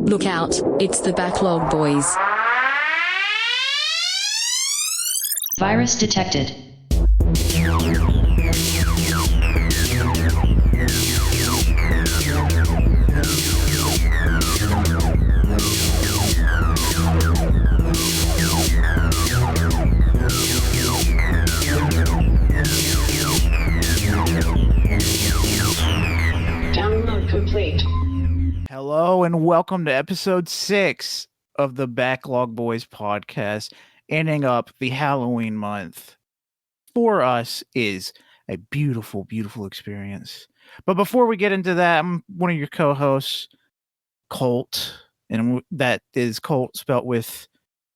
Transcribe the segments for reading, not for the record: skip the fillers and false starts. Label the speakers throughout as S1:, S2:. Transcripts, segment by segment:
S1: Look out, it's the Backlog Boyz.
S2: Virus detected.
S3: Download complete.
S4: Hello and welcome to episode 6 of the Backlog Boyz podcast, ending up the Halloween month. For us is a beautiful, beautiful experience. But before we get into that, I'm one of your co-hosts, Colt, and that is Colt spelt with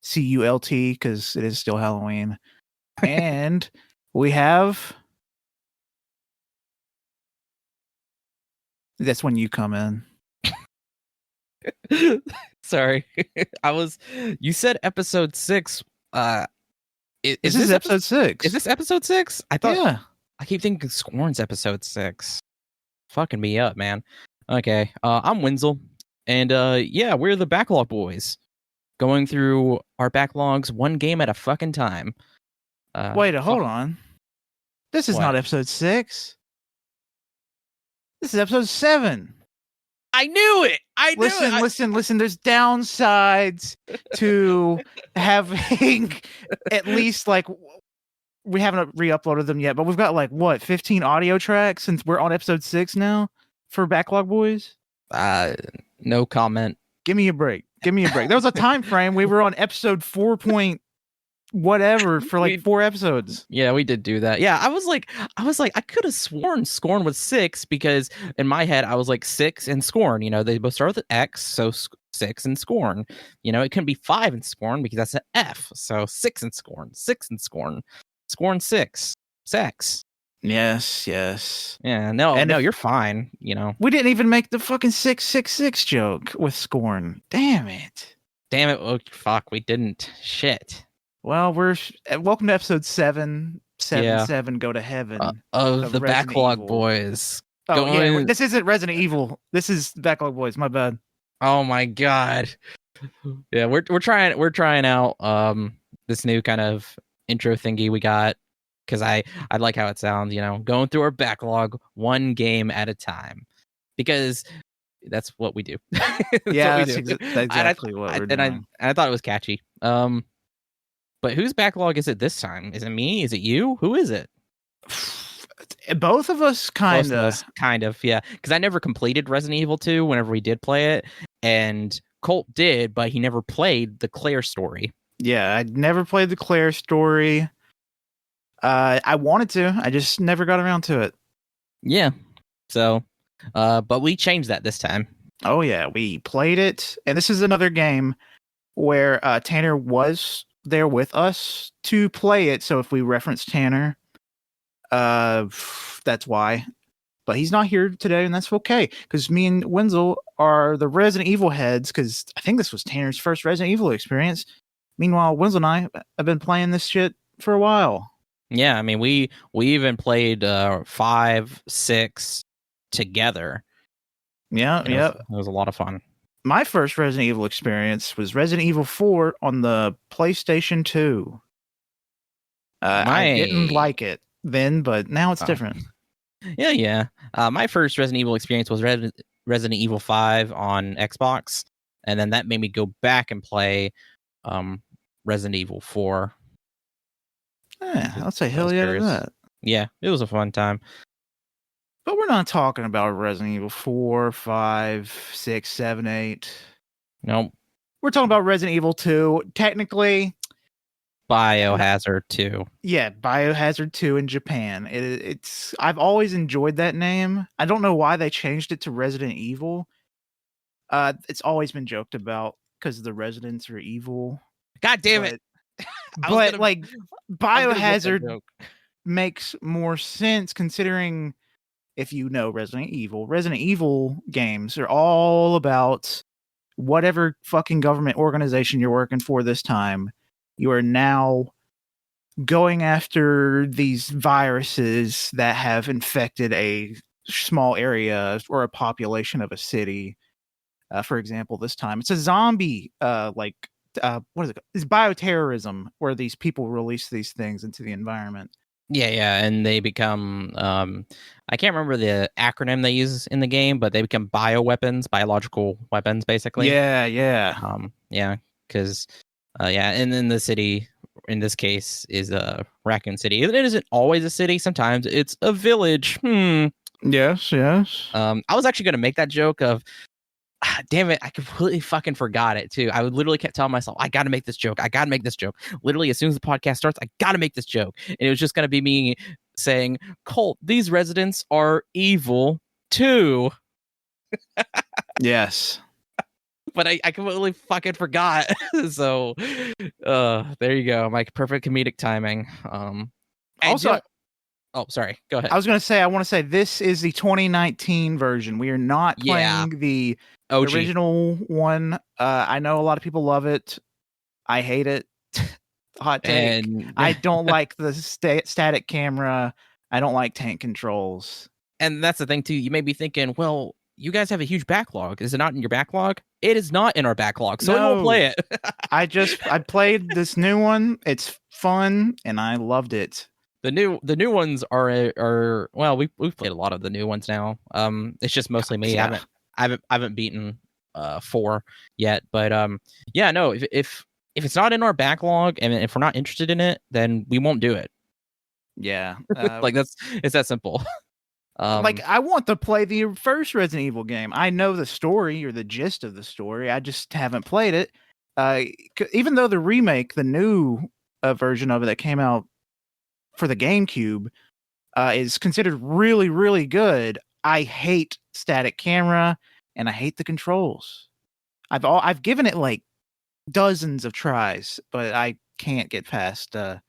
S4: C-U-L-T because it is still Halloween. And we have... That's when you come in.
S5: Sorry. You said episode 6. Is
S4: This is episode 6.
S5: Is this episode 6? I thought.
S4: Yeah.
S5: I keep thinking Scorn's episode 6. Fucking me up, man. Okay. I'm Wenzel. And yeah, we're the Backlog Boyz. Going through our backlogs one game at a fucking time.
S4: Wait, hold on. This is
S5: What?
S4: not episode 6. This is episode 7.
S5: I knew it. I knew it.
S4: Listen. There's downsides to having at least we haven't re-uploaded them yet, but we've got 15 audio tracks since we're on episode 6 now for Backlog Boyz.
S5: No comment.
S4: Give me a break. There was a time frame we were on episode 4 point whatever for 4 episodes.
S5: Yeah, we did do that. Yeah, I was like, I could have sworn Scorn was 6 because in my head I was like 6 and Scorn. You know, they both start with an X, so 6 and Scorn. You know, it couldn't be 5 and Scorn because that's an F. So 6 and Scorn, 6 and Scorn, Scorn 6, sex.
S4: Yes.
S5: Yeah, no,
S4: And
S5: you're fine. You know,
S4: We didn't even make the fucking 666 joke with Scorn. Damn it.
S5: Oh, fuck, we didn't. Shit.
S4: Well, welcome to episode 7.
S5: Yeah.
S4: 7 go to heaven.
S5: Of the
S4: Resident
S5: Backlog
S4: Evil.
S5: Boys.
S4: Oh yeah,
S5: going-
S4: this isn't Resident Evil. This is Backlog Boyz. My bad.
S5: Oh my god. Yeah, we're trying out this new kind of intro thingy we got because I like how it sounds, you know, going through our backlog one game at a time. Because that's what we do.
S4: That's
S5: what we do.
S4: exactly what we're doing.
S5: I thought it was catchy. But whose backlog is it this time? Is it me? Is it you? Who is it?
S4: Both of us kind of.
S5: Kind of, yeah. Because I never completed Resident Evil 2 whenever we did play it. And Colt did, but he never played the Claire story.
S4: Yeah, I never played the Claire story. I wanted to. I just never got around to it.
S5: Yeah. So, but we changed that this time.
S4: Oh yeah, we played it, and this is another game where Tanner was there with us to play it. So if we reference Tanner, that's why. But he's not here today, and that's okay because me and Wenzel are the Resident Evil heads. Because I think this was Tanner's first Resident Evil experience. Meanwhile, Wenzel and I have been playing this shit for a while.
S5: Yeah, I mean, we even played 5, 6 together.
S4: Yeah,
S5: It was a lot of fun.
S4: My first Resident Evil experience was Resident Evil 4 on the PlayStation 2. I didn't like it then, but now it's different.
S5: Yeah. My first Resident Evil experience was Resident Evil 5 on Xbox, and then that made me go back and play Resident Evil 4.
S4: Yeah, I'll say hell yeah to that.
S5: Yeah, it was a fun time.
S4: But we're not talking about Resident Evil 4, 5, 6, 7, 8.
S5: Nope.
S4: We're talking about Resident Evil 2. Technically,
S5: Biohazard 2.
S4: yeah, Biohazard 2 in Japan. It's I've always enjoyed that name. I don't know why they changed it to Resident Evil. It's always been joked about because the residents are evil.
S5: God damn it.
S4: But Biohazard makes more sense considering if you know Resident Evil games are all about whatever fucking government organization you're working for this time. You are now going after these viruses that have infected a small area or a population of a city. For example, this time it's a zombie what is it? It's bioterrorism, where these people release these things into the environment.
S5: Yeah, and they become I can't remember the acronym they use in the game, but they become bioweapons, biological weapons, basically.
S4: Yeah.
S5: Yeah, because and then the city in this case is Raccoon City. It isn't always a city. Sometimes it's a village.
S4: Yes.
S5: I was actually going to make that joke of, damn it, I completely fucking forgot it too. I would literally kept telling myself, I got to make this joke. I got to make this joke. Literally, as soon as the podcast starts, I got to make this joke. And it was just going to be me saying, Colt, these residents are evil too.
S4: Yes.
S5: But I completely fucking forgot. So there you go. My perfect comedic timing.
S4: Also,
S5: oh, sorry. Go ahead.
S4: I was going to say, I want to say this is the 2019 version. We are not playing the
S5: OG.
S4: original one. I know a lot of people love it. I hate it. Hot take.
S5: And
S4: I don't like the static camera. I don't like tank controls.
S5: And that's the thing too. You may be thinking, well, you guys have a huge backlog. Is it not in your backlog? It is not in our backlog, so we won't play it.
S4: I played this new one. It's fun, and I loved it.
S5: The new ones are well, we've played a lot of the new ones now. It's just mostly me.
S4: Yeah.
S5: I haven't beaten 4 yet, but no. If it's not in our backlog and if we're not interested in it, then we won't do it.
S4: Yeah,
S5: like it's that simple.
S4: I want to play the first Resident Evil game. I know the story or the gist of the story. I just haven't played it. Even though the remake, the new version of it that came out for the GameCube, is considered really, really good, I hate static camera and I hate the controls. I've given it like dozens of tries, but I can't get past a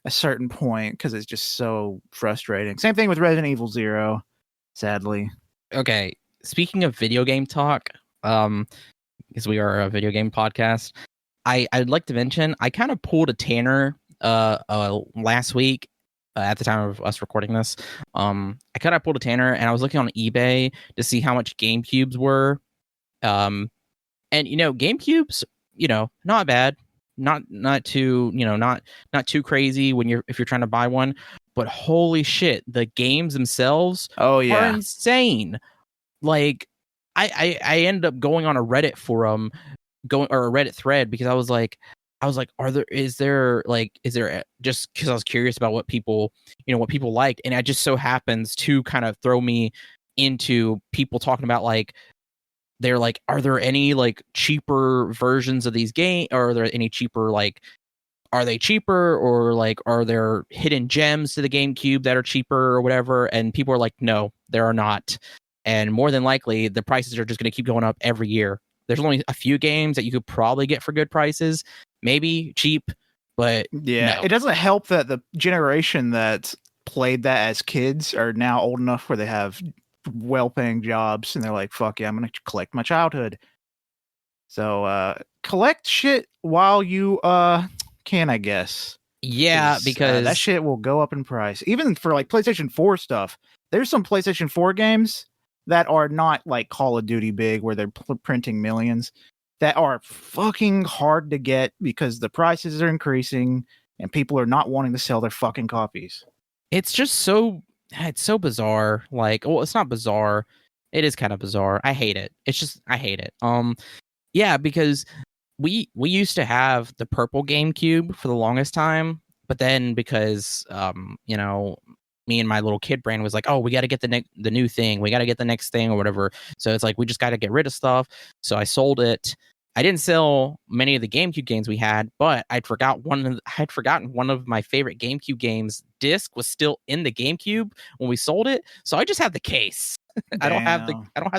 S4: certain point because it's just so frustrating. Same thing with Resident Evil 0, sadly.
S5: Okay, speaking of video game talk, because we are a video game podcast, I'd like to mention I kind of pulled a Tanner last week at the time of us recording this. I kind of pulled a Tanner and I was looking on eBay to see how much GameCubes were. And GameCubes, not bad. Not too not too crazy if you're trying to buy one, but holy shit, the games themselves are insane. Like I ended up going on a Reddit forum, or a Reddit thread, because I was like, is there just because I was curious about what people liked, and it just so happens to kind of throw me into people talking about they're like, are there any cheaper versions of these games, or are there any cheaper, are they cheaper, or are there hidden gems to the GameCube that are cheaper or whatever? And people are like, no, there are not. And more than likely, the prices are just going to keep going up every year. There's only a few games that you could probably get for good prices, maybe cheap, but
S4: yeah,
S5: no.
S4: It doesn't help that the generation that played that as kids are now old enough where they have well-paying jobs and they're like, fuck yeah, I'm gonna collect my childhood. So collect shit while you can, I guess.
S5: Yeah, because
S4: that shit will go up in price. Even for PlayStation 4 stuff, there's some PlayStation 4 games that are not like Call of Duty big, where they're printing millions, that are fucking hard to get because the prices are increasing and people are not wanting to sell their fucking copies.
S5: It's just so bizarre. It's not bizarre. It is kind of bizarre. I hate it. I hate it. Yeah, because we used to have the purple GameCube for the longest time, but then because me and my little kid brain was like, oh, we got to get the new thing, we got to get the next thing or whatever. So it's like we just got to get rid of stuff. So I sold it. I didn't sell many of the GameCube games we had, but I'd forgotten one of my favorite GameCube games. Disc was still in the GameCube when we sold it, so I just have the case. I don't have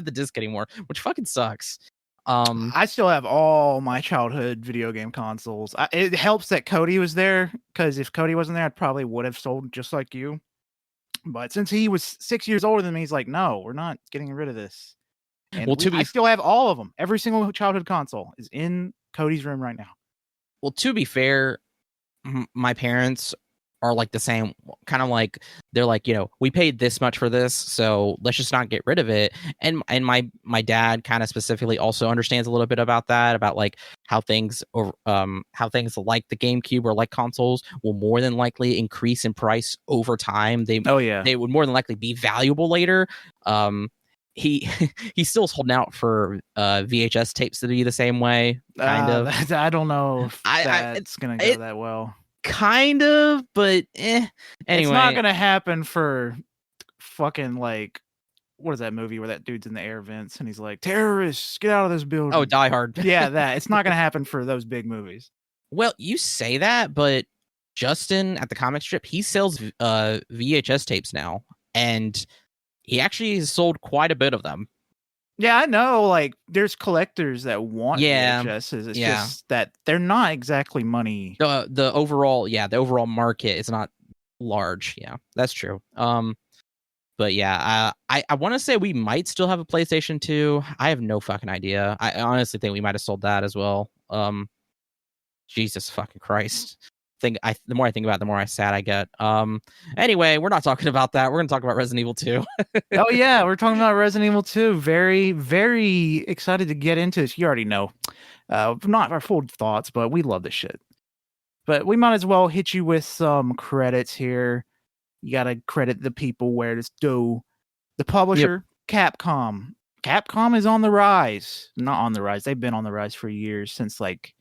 S5: the disc anymore, which fucking sucks.
S4: I still have all my childhood video game consoles. It helps that Cody was there, because if Cody wasn't there, I probably would have sold just like you. But since he was 6 years older than me, he's like, no, we're not getting rid of this. And I still have all of them. Every single childhood console is in Cody's room right now.
S5: Well, to be fair, my parents are like the same, kind of like they're like, we paid this much for this, so let's just not get rid of it. And my dad kind of specifically also understands a little bit about that, about like how things like the GameCube or like consoles will more than likely increase in price over time. They would more than likely be valuable later. He he's still holding out for VHS tapes to be the same way, kind of.
S4: I don't know if that's gonna go that well.
S5: Kind of, but anyway,
S4: it's not gonna happen for fucking like, what is that movie where that dude's in the air vents and he's like, terrorists, get out of this building?
S5: Oh, Die Hard.
S4: Yeah, that. It's not gonna happen for those big movies.
S5: Well, you say that, but Justin at the comic strip, he sells VHS tapes now, and he actually has sold quite a bit of them.
S4: Yeah, I know. Like, there's collectors that want VHSs. It's just that they're not exactly money.
S5: The overall market is not large. Yeah, that's true. But yeah, I want to say we might still have a PlayStation 2. I have no fucking idea. I honestly think we might have sold that as well. Jesus fucking Christ. The more I think about it, the more sad I get. Anyway, we're not talking about that. We're going to talk about Resident Evil 2.
S4: Oh yeah, we're talking about Resident Evil 2. Very, very excited to get into this. You already know. Not our full thoughts, but we love this shit. But we might as well hit you with some credits here. You got to credit the people where it's due. The publisher, Capcom. Capcom is on the rise. Not on the rise. They've been on the rise for years, since like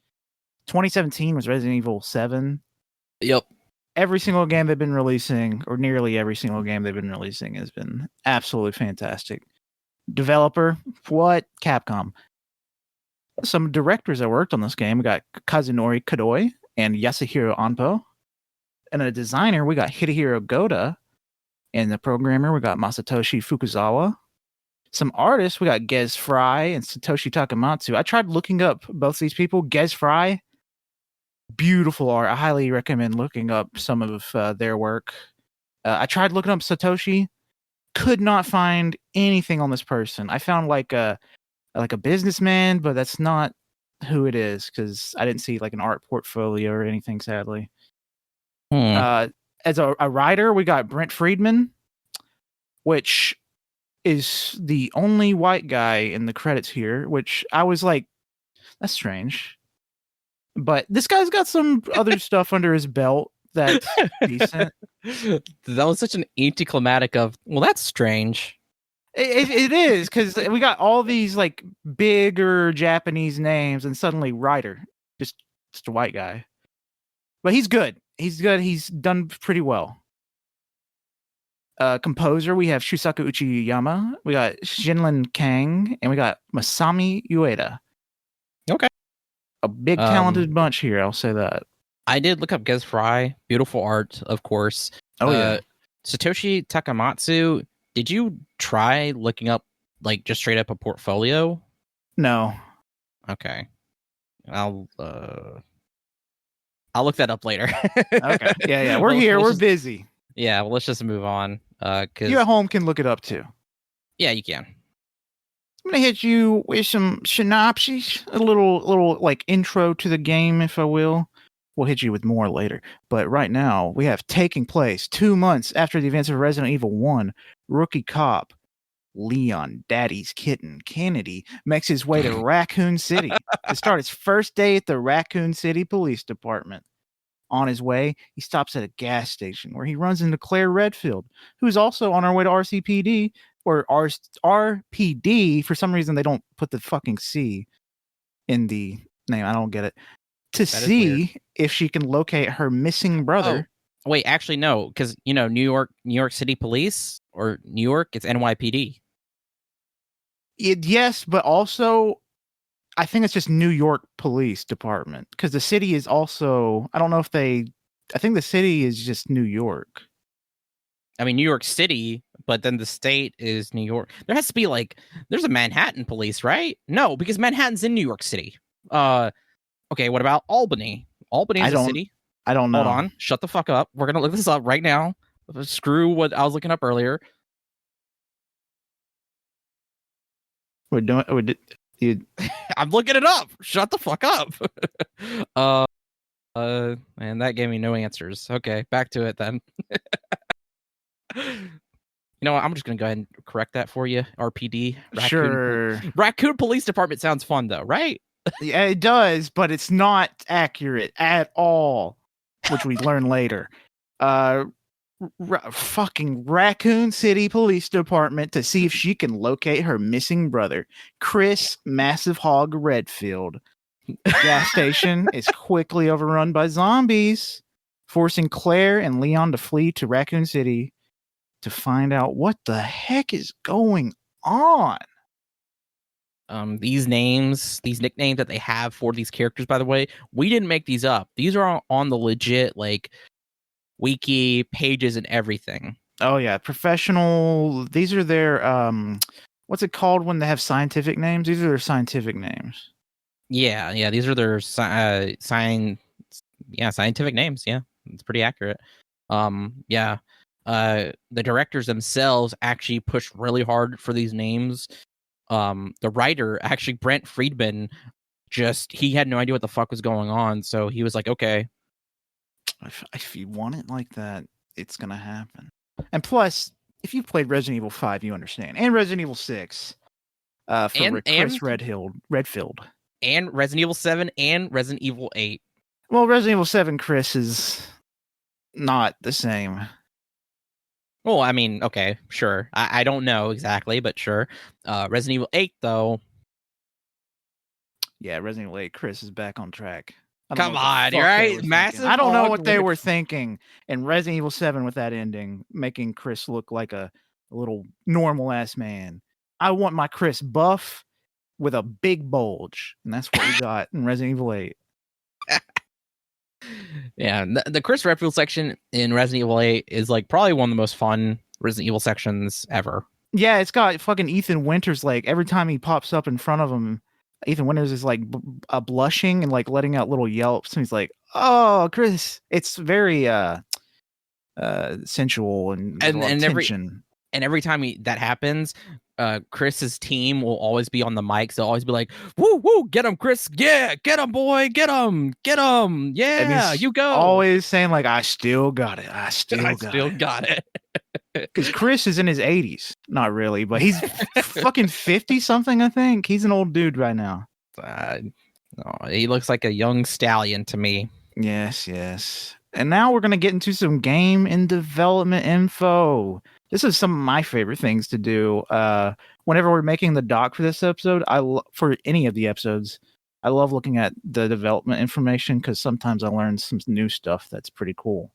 S4: 2017 was Resident Evil 7.
S5: Yep.
S4: Every single game they've been releasing, or nearly every single game they've been releasing, has been absolutely fantastic. Developer, what? Capcom. Some directors that worked on this game, we got Kazunori Kadoi and Yasuhiro Anpo. And a designer, we got Hidehiro Goda. And the programmer, we got Masatoshi Fukuzawa. Some artists, we got Gez Fry and Satoshi Takamatsu. I tried looking up both these people. Gez Fry, beautiful art. I highly recommend looking up some of their work. I tried looking up Satoshi, could not find anything on this person. I found like a businessman, but that's not who it is, because I didn't see like an art portfolio or anything, sadly. As a writer, we got Brent Friedman, which is the only white guy in the credits here, which I was like, that's strange. But this guy's got some other stuff under his belt that's decent.
S5: That was such an anticlimactic of, well, that's strange.
S4: It is, because we got all these like bigger Japanese names, and suddenly writer, just a white guy. But he's good. He's good. He's done pretty well. Composer, we have Shusaku Uchiyama, we got Shinlin Kang, and we got Masami Ueda.
S5: Okay.
S4: A big talented bunch here, I'll say that.
S5: I did look up Gez Fry. Beautiful art, of course.
S4: Oh, yeah.
S5: Satoshi Takamatsu, did you try looking up, like, just straight up a portfolio?
S4: No.
S5: Okay. I'll look that up later.
S4: Okay. Yeah. We're here. We're busy.
S5: Yeah, well, let's just move on. Cause
S4: you at home can look it up too.
S5: Yeah, you can.
S4: I'm gonna hit you with some synopses, a little like intro to the game, if I will. We'll hit you with more later. But right now, we have taking place 2 months after the events of Resident Evil 1. Rookie cop Leon Daddy's Kitten Kennedy makes his way to Raccoon City to start his first day at the Raccoon City Police Department. On his way, he stops at a gas station where he runs into Claire Redfield, who is also on her way to RCPD, or RPD. For some reason, they don't put the fucking C in the name. I don't get it. To see if she can locate her missing brother.
S5: Oh, wait, actually, no, because, New York City Police, or New York, it's NYPD.
S4: Yes, but also, I think it's just New York Police Department, because the city is also, I don't know if I think the city is just New York.
S5: I mean, New York City, but then the state is New York. There has to be there's a Manhattan police, right? No, because Manhattan's in New York City. Okay, what about Albany? Albany is a city.
S4: I don't know.
S5: Hold on, shut the fuck up. We're going to look this up right now. Screw what I was looking up earlier. I'm looking it up. Shut the fuck up. And that gave me no answers. Okay, back to it then. You know what? I'm just gonna go ahead and correct that for you. RPD.
S4: Sure.
S5: Raccoon Police Department sounds fun though, right?
S4: Yeah, it does, but it's not accurate at all, which we learn later. Fucking Raccoon City Police Department to see if she can locate her missing brother, Chris Massive Hog Redfield. Gas station is quickly overrun by zombies, forcing Claire and Leon to flee to Raccoon City to find out what the heck is going on.
S5: These names, these nicknames that they have for these characters, by the way, we didn't make these up. These are on the legit like wiki pages and everything.
S4: Oh yeah, professional. These are their what's it called when they have scientific names? These are their scientific names.
S5: Yeah, these are their scientific names. Yeah, it's pretty accurate. The directors themselves actually pushed really hard for these names. The writer, actually Brent Friedman, he had no idea what the fuck was going on, so he was like, okay.
S4: If you want it like that, it's gonna happen. And plus, if you've played Resident Evil 5, you understand. And Resident Evil 6, Chris Redfield.
S5: And Resident Evil 7 and Resident Evil 8.
S4: Well, Resident Evil 7 Chris is not the same.
S5: Well, I mean, okay, sure. I don't know exactly, but sure. Resident Evil 8, though.
S4: Yeah, Resident Evil 8 Chris is back on track.
S5: Come on, you're right. Massive.
S4: I don't know what they were thinking in Resident Evil 7 with that ending, making Chris look like a little normal ass man. I want my Chris buff with a big bulge, and that's what we got in Resident Evil 8.
S5: Yeah, the Chris Redfield section in Resident Evil 8 is like probably one of the most fun Resident Evil sections ever.
S4: Yeah, it's got fucking Ethan Winters. Like every time he pops up in front of him, Ethan Winters is like blushing and like letting out little yelps, and he's like, "Oh, Chris!" It's very sensual and
S5: every time that happens, Chris's team will always be on the mics. They'll always be like, "Woo, woo, get him, Chris! Yeah, get him, boy, get him, yeah, you go."
S4: Always saying like, "I still got it. I still
S5: got it."
S4: Because Chris is in his 80s. Not really, but he's fucking 50 something, I think. He's an old dude right now.
S5: He looks like a young stallion to me.
S4: Yes. And now we're going to get into some game and development info. This is some of my favorite things to do. Whenever we're making the doc for this episode, for any of the episodes, I love looking at the development information because sometimes I learn some new stuff that's pretty cool.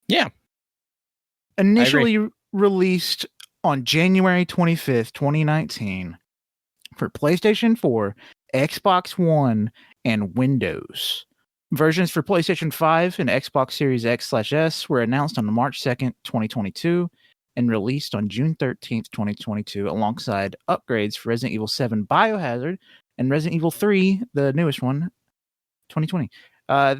S5: Yeah.
S4: Initially released on January 25th, 2019 for PlayStation 4, Xbox One, and Windows. Versions for PlayStation 5 and Xbox Series X/S were announced on March 2nd, 2022 and released on June 13th, 2022 alongside upgrades for Resident Evil 7 Biohazard and Resident Evil 3, the newest one, 2020.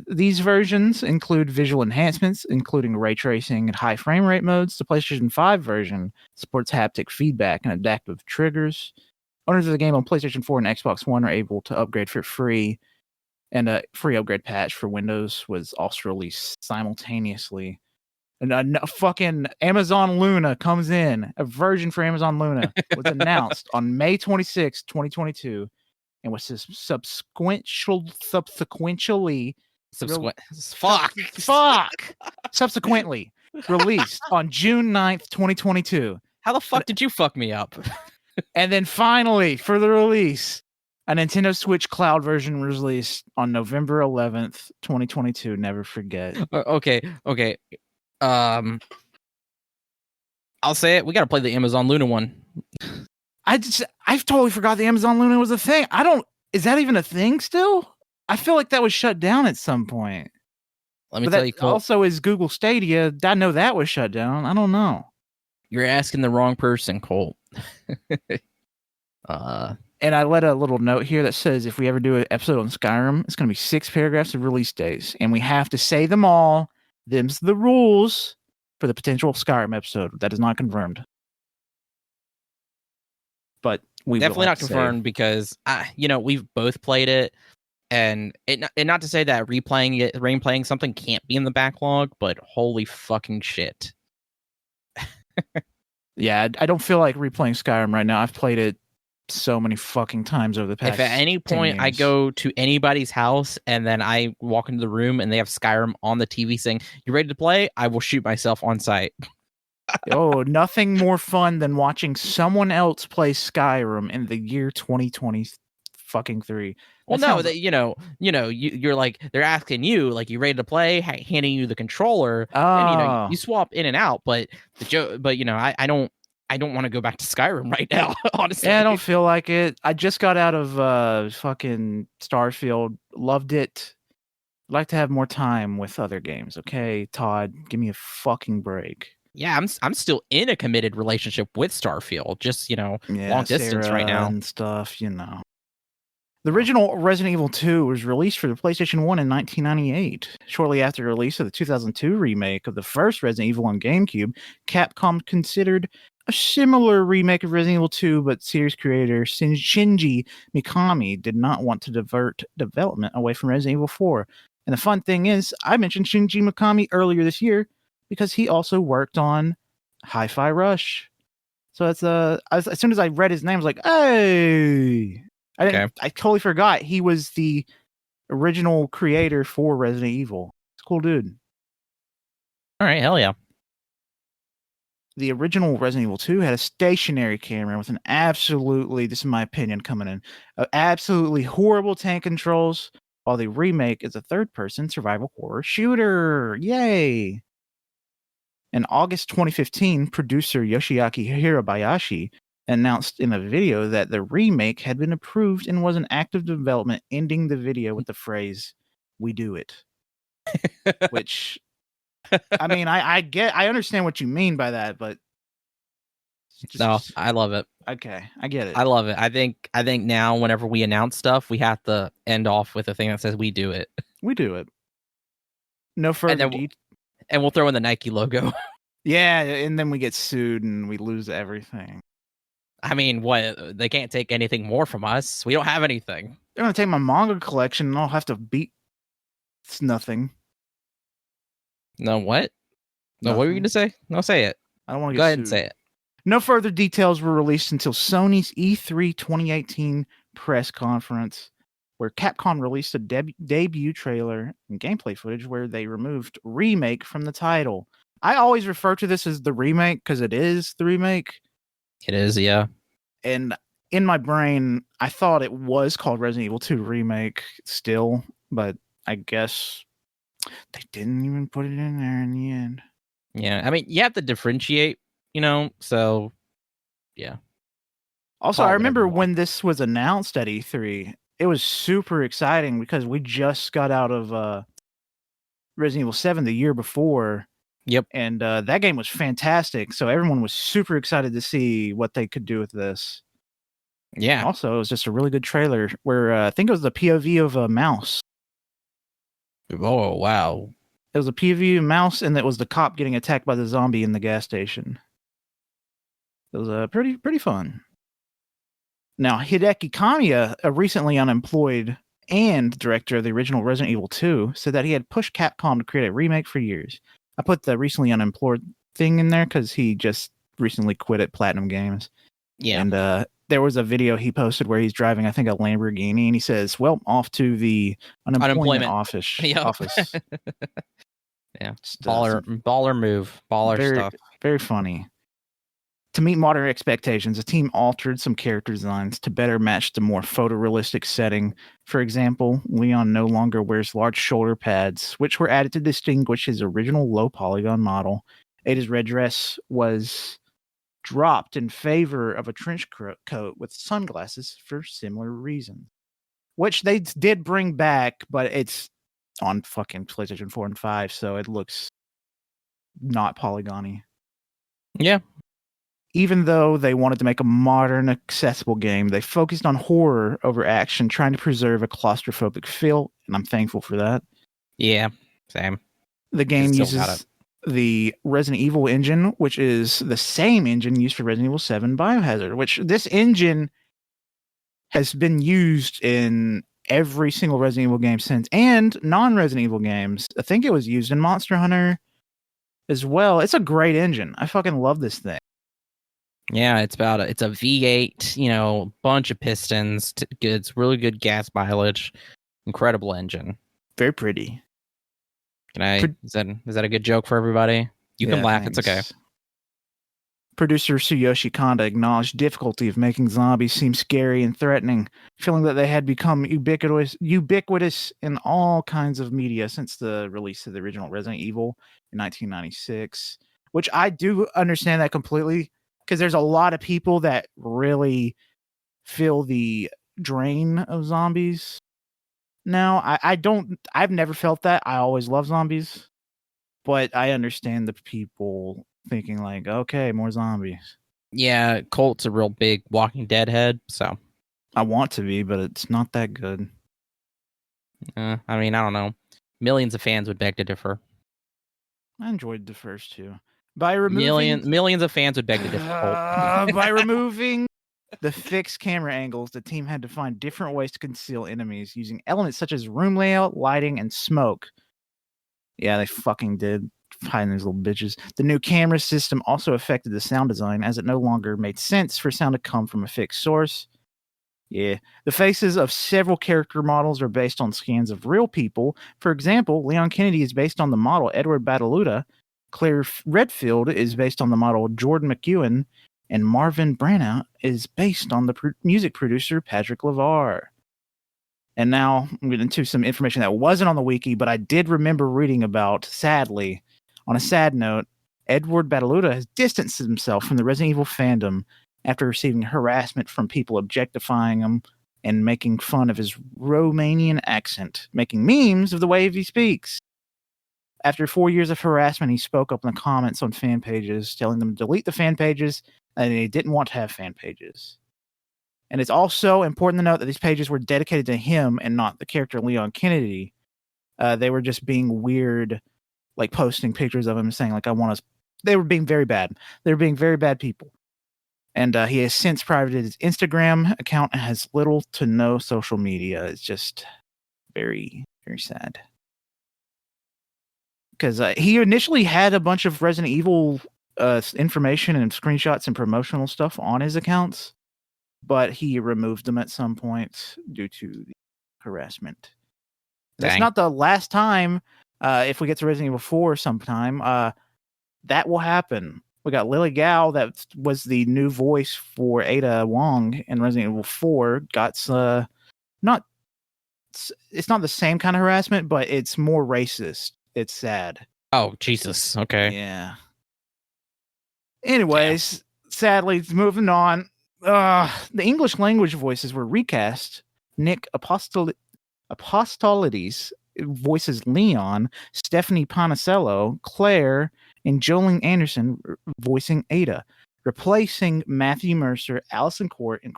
S4: These versions include visual enhancements, including ray tracing and high frame rate modes. The PlayStation 5 version supports haptic feedback and adaptive triggers. Owners of the game on PlayStation 4 and Xbox One are able to upgrade for free, and a free upgrade patch for Windows was also released simultaneously. And fucking Amazon Luna comes in. A version for Amazon Luna was announced on May 26, 2022. And was subsequently released on June 9th, 2022.
S5: How the fuck did you fuck me up?
S4: And then finally, for the release, a Nintendo Switch Cloud version was released on November 11th, 2022. Never forget.
S5: Okay. I'll say it. We got to play the Amazon Luna one.
S4: I've totally forgot the Amazon Luna was a thing. Is that even a thing still? I feel like that was shut down at some point.
S5: Let me tell you, Colt.
S4: Also, is Google Stadia. I know that was shut down. I don't know.
S5: You're asking the wrong person, Colt.
S4: And I let a little note here that says if we ever do an episode on Skyrim, it's going to be 6 paragraphs of release days. And we have to say them all. Them's the rules for the potential Skyrim episode. That is not confirmed. But we
S5: definitely not confirmed because we've both played it, and not to say that replaying something can't be in the backlog, but holy fucking shit.
S4: Yeah, I don't feel like replaying Skyrim right now. I've played it so many fucking times over the past
S5: If at any
S4: 10
S5: point I
S4: years.
S5: go to anybody's house and then I walk into the room and they have Skyrim on the TV saying, "You ready to play?" I will shoot myself on sight.
S4: Oh, nothing more fun than watching someone else play Skyrim in the year 2020 fucking 3.
S5: Well,
S4: That
S5: no,
S4: sounds-
S5: that you're like they're asking you like, "You ready to play?" Handing you the controller, and
S4: Oh.
S5: you swap in and out. But I don't want to go back to Skyrim right now. Honestly,
S4: Yeah, I don't feel like it. I just got out of fucking Starfield. Loved it. Like to have more time with other games. Okay, Todd, give me a fucking break.
S5: Yeah, I'm still in a committed relationship with Starfield. Just long distance right
S4: Sarah
S5: now.
S4: and stuff. The original Resident Evil 2 was released for the PlayStation 1 in 1998. Shortly after the release of the 2002 remake of the first Resident Evil on GameCube, Capcom considered a similar remake of Resident Evil 2, but series creator Shinji Mikami did not want to divert development away from Resident Evil 4. And the fun thing is, I mentioned Shinji Mikami earlier this year because he also worked on Hi-Fi Rush. So that's as soon as I read his name, I was like, hey. I totally forgot he was the original creator for Resident Evil. It's a cool dude.
S5: All right, hell yeah.
S4: The original Resident Evil 2 had a stationary camera with an absolutely, this is my opinion coming in, absolutely horrible tank controls, while the remake is a third-person survival horror shooter. Yay! In August 2015, producer Yoshiaki Hirabayashi announced in a video that the remake had been approved and was in active development, ending the video with the phrase, "We do it." Which, I mean, I understand what you mean by that, but
S5: I love it.
S4: Okay, I get it.
S5: I love it. I think now whenever we announce stuff, we have to end off with a thing that says "We do it."
S4: We do it. No further details.
S5: And we'll throw in the Nike logo.
S4: Yeah, and then we get sued and we lose everything.
S5: I mean, what? They can't take anything more from us. We don't have anything.
S4: They're gonna take my manga collection and I'll have to beat. It's nothing.
S5: No, what? No, what were you gonna say? No, say it.
S4: I don't want to
S5: go
S4: get
S5: ahead
S4: sued.
S5: and say it.
S4: No further details were released until Sony's E3 2018 press conference, where Capcom released a debut trailer and gameplay footage where they removed remake from the title. I always refer to this as the remake because it is the remake.
S5: It is, yeah.
S4: And in my brain, I thought it was called Resident Evil 2 Remake still, but I guess they didn't even put it in there in the end.
S5: Yeah, I mean, you have to differentiate, so yeah.
S4: Also, I remember when this was announced at E3, it was super exciting because we just got out of Resident Evil 7 the year before.
S5: Yep.
S4: And that game was fantastic. So everyone was super excited to see what they could do with this.
S5: Yeah.
S4: Also, it was just a really good trailer where I think it was the POV of a mouse.
S5: Oh, wow.
S4: It was a POV of a mouse, and it was the cop getting attacked by the zombie in the gas station. It was pretty fun. Now, Hideki Kamiya, a recently unemployed and director of the original Resident Evil 2, said that he had pushed Capcom to create a remake for years. I put the recently unemployed thing in there because he just recently quit at Platinum Games.
S5: Yeah.
S4: And there was a video he posted where he's driving, I think, a Lamborghini, and he says, well, off to the unemployment office.
S5: Yep.
S4: office.
S5: Yeah. Baller move. Baller stuff.
S4: Very funny. To meet modern expectations, the team altered some character designs to better match the more photorealistic setting. For example, Leon no longer wears large shoulder pads, which were added to distinguish his original low polygon model. Ada's red dress was dropped in favor of a trench coat with sunglasses for similar reasons, which they did bring back, but it's on fucking PlayStation 4 and 5, so it looks not polygony.
S5: Yeah.
S4: Even though they wanted to make a modern, accessible game, they focused on horror over action, trying to preserve a claustrophobic feel, and I'm thankful for that.
S5: Yeah, same.
S4: The game uses the Resident Evil engine, which is the same engine used for Resident Evil 7 Biohazard, which this engine has been used in every single Resident Evil game since, and non-Resident Evil games. I think it was used in Monster Hunter as well. It's a great engine. I fucking love this thing.
S5: Yeah, it's a V8, bunch of pistons. It's really good gas mileage. Incredible engine.
S4: Very pretty.
S5: Is that a good joke for everybody? You can laugh.
S4: Thanks.
S5: It's okay.
S4: Producer Tsuyoshi Kanda acknowledged difficulty of making zombies seem scary and threatening, feeling that they had become ubiquitous in all kinds of media since the release of the original Resident Evil in 1996, which I do understand that completely, because there's a lot of people that really feel the drain of zombies. Now, I've never felt that. I always love zombies, but I understand the people thinking like, okay, more zombies.
S5: Yeah, Colt's a real big Walking Dead head, so
S4: I want to be, but it's not that good.
S5: I don't know. Millions of fans would beg to differ.
S4: I enjoyed the first two. By removing
S5: millions of fans would beg to differ.
S4: By removing the fixed camera angles, the team had to find different ways to conceal enemies using elements such as room layout, lighting, and smoke. Yeah, they fucking did. Hiding these little bitches. The new camera system also affected the sound design, as it no longer made sense for sound to come from a fixed source. Yeah. The faces of several character models are based on scans of real people. For example, Leon Kennedy is based on the model Edward Bataluta, Claire Redfield is based on the model Jordan McEwen, and Marvin Branagh is based on the music producer Patrick LeVar. And now I'm getting into some information that wasn't on the wiki, but I did remember reading about, sadly. On a sad note, Edward Bataluta has distanced himself from the Resident Evil fandom after receiving harassment from people objectifying him and making fun of his Romanian accent, making memes of the way he speaks. After 4 years of harassment, he spoke up in the comments on fan pages, telling them to delete the fan pages, and he didn't want to have fan pages. And it's also important to note that these pages were dedicated to him and not the character Leon Kennedy. They were just being weird, like posting pictures of him saying, like, I want to. They were being very bad. They were being very bad people. And he has since privated his Instagram account and has little to no social media. It's just very, very sad. Because he initially had a bunch of Resident Evil information and screenshots and promotional stuff on his accounts, but he removed them at some point due to the harassment. Dang. That's not the last time. If we get to Resident Evil 4 sometime, that will happen. We got Lily Gao, that was the new voice for Ada Wong in Resident Evil 4. It's not the same kind of harassment, but it's more racist. It's sad.
S5: Oh, Jesus. Okay.
S4: Yeah. Anyways, sadly, moving on. The English language voices were recast. Nick Apostolides voices Leon, Stephanie Panicello, Claire, and Jolene Anderson voicing Ada, replacing Matthew Mercer, Allison Court, and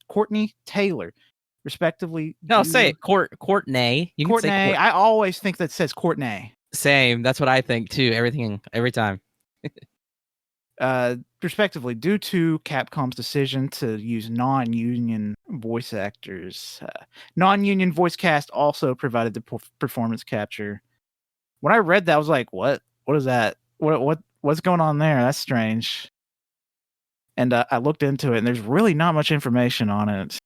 S4: Courtney Taylor, respectively.
S5: No, say it. Courtney. You can say
S4: I always think that says Courtney.
S5: Same. That's what I think too. Every time.
S4: Respectively, due to Capcom's decision to use non-union voice actors. Non-union voice cast also provided the performance capture. When I read that, I was like, what? What is that? What's going on there? That's strange. And I looked into it, and there's really not much information on it.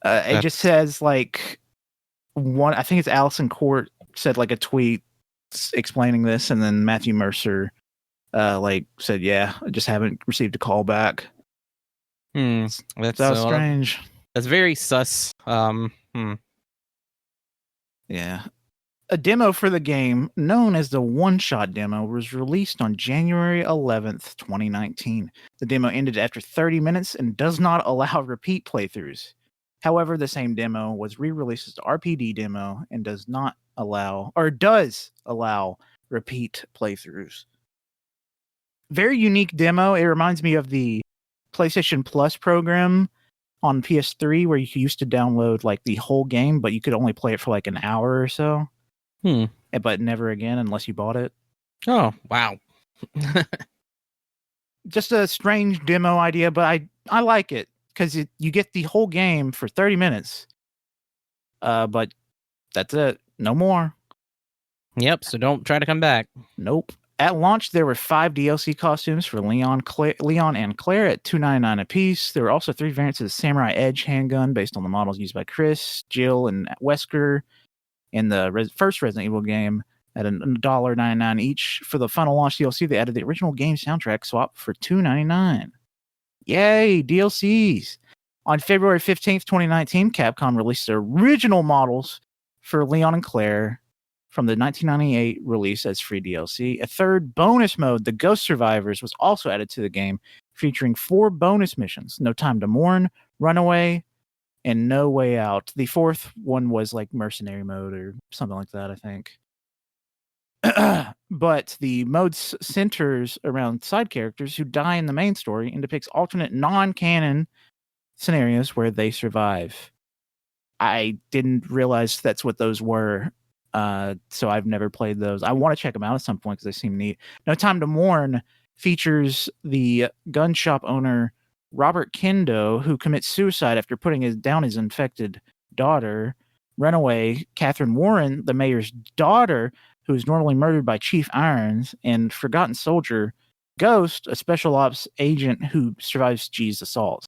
S4: It just says, like, I think it's Allison Court said, like, a tweet explaining this, and then Matthew Mercer said, yeah, I just haven't received a call back.
S5: That's
S4: so strange.
S5: That's very sus.
S4: Yeah. A demo for the game, known as the one-shot demo, was released on January 11th, 2019. The demo ended after 30 minutes and does not allow repeat playthroughs. However, the same demo was re-released as the RPD demo and does allow repeat playthroughs. Very unique demo. It reminds me of the PlayStation Plus program on PS3 where you used to download like the whole game, but you could only play it for like an hour or so. But never again unless you bought it.
S5: Oh, wow.
S4: Just a strange demo idea, but I like it. because you get the whole game for 30 minutes. But that's it. No more.
S5: Yep. So don't try to come back.
S4: Nope. At launch, there were 5 DLC costumes for Leon and Claire at $2.99 a piece. There were also 3 variants of the Samurai Edge handgun based on the models used by Chris, Jill, and Wesker in the first Resident Evil game at $1.99 each. For the final launch DLC, they added the original game soundtrack swap for $2.99. Yay, DLCs. On February 15th, 2019, Capcom released the original models for Leon and Claire from the 1998 release as free DLC. A third bonus mode, the Ghost Survivors, was also added to the game, featuring 4 bonus missions: No Time to Mourn, Runaway, and No Way Out. The fourth one was like Mercenary mode or something like that, I think. But the mode centers around side characters who die in the main story and depicts alternate non-canon scenarios where they survive. I didn't realize that's what those were. So I've never played those. I want to check them out at some point because they seem neat. No Time to Mourn features the gun shop owner Robert Kendo, who commits suicide after putting down his infected daughter. Runaway, Catherine Warren, the mayor's daughter, who is normally murdered by Chief Irons. And Forgotten Soldier, Ghost, a special ops agent who survives G's assault.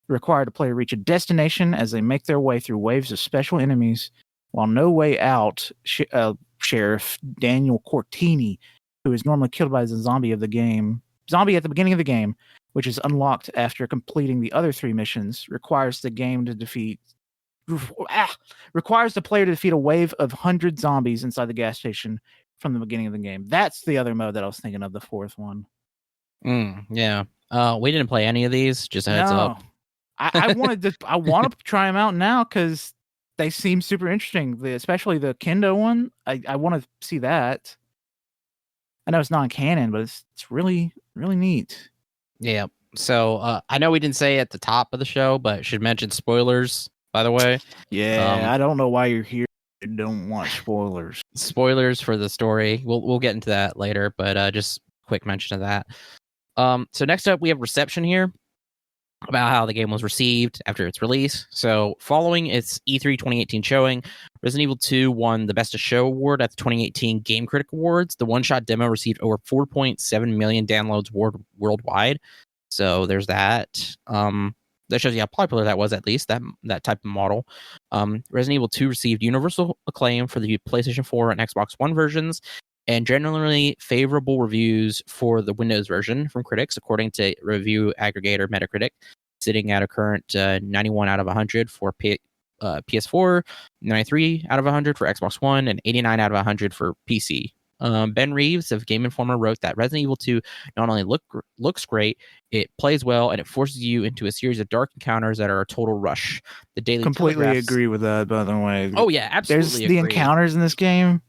S4: Require the player reach a destination as they make their way through waves of special enemies, while No Way Out, Sheriff Daniel Cortini, who is normally killed by the zombie at the beginning of the game, which is unlocked after completing the other 3 missions, requires the player to defeat a wave of 100 zombies inside the gas station from the beginning of the game. That's the other mode that I was thinking of, the fourth one.
S5: Yeah. We didn't play any of these, just a heads up.
S4: I want to try them out now because they seem super interesting, especially the Kendo one. I want to see that. I know it's non-canon, but it's really, really neat.
S5: Yeah. So I know we didn't say at the top of the show, but should mention spoilers, by the way.
S4: Yeah, I don't know why you're here. Don't want spoilers.
S5: Spoilers for the story. We'll get into that later, but just quick mention of that. So next up, we have reception here, about how the game was received after its release. So following its E3 2018 showing, Resident Evil 2 won the Best of Show award at the 2018 Game Critic Awards. The one-shot demo received over 4.7 million downloads worldwide. So there's that. That shows you how popular that was, at least, that type of model. Resident Evil 2 received universal acclaim for the PlayStation 4 and Xbox One versions, and generally favorable reviews for the Windows version from critics, according to review aggregator Metacritic, sitting at a current 91 out of 100 for PS4, 93 out of 100 for Xbox One, and 89 out of 100 for PC. Ben Reeves of Game Informer wrote that Resident Evil 2 not only looks great, it plays well, and it forces you into a series of dark encounters that are a total rush. The Daily
S4: Completely
S5: Telegraph's...
S4: agree with that, by the way.
S5: Oh, yeah, absolutely.
S4: There's the encounters in this game.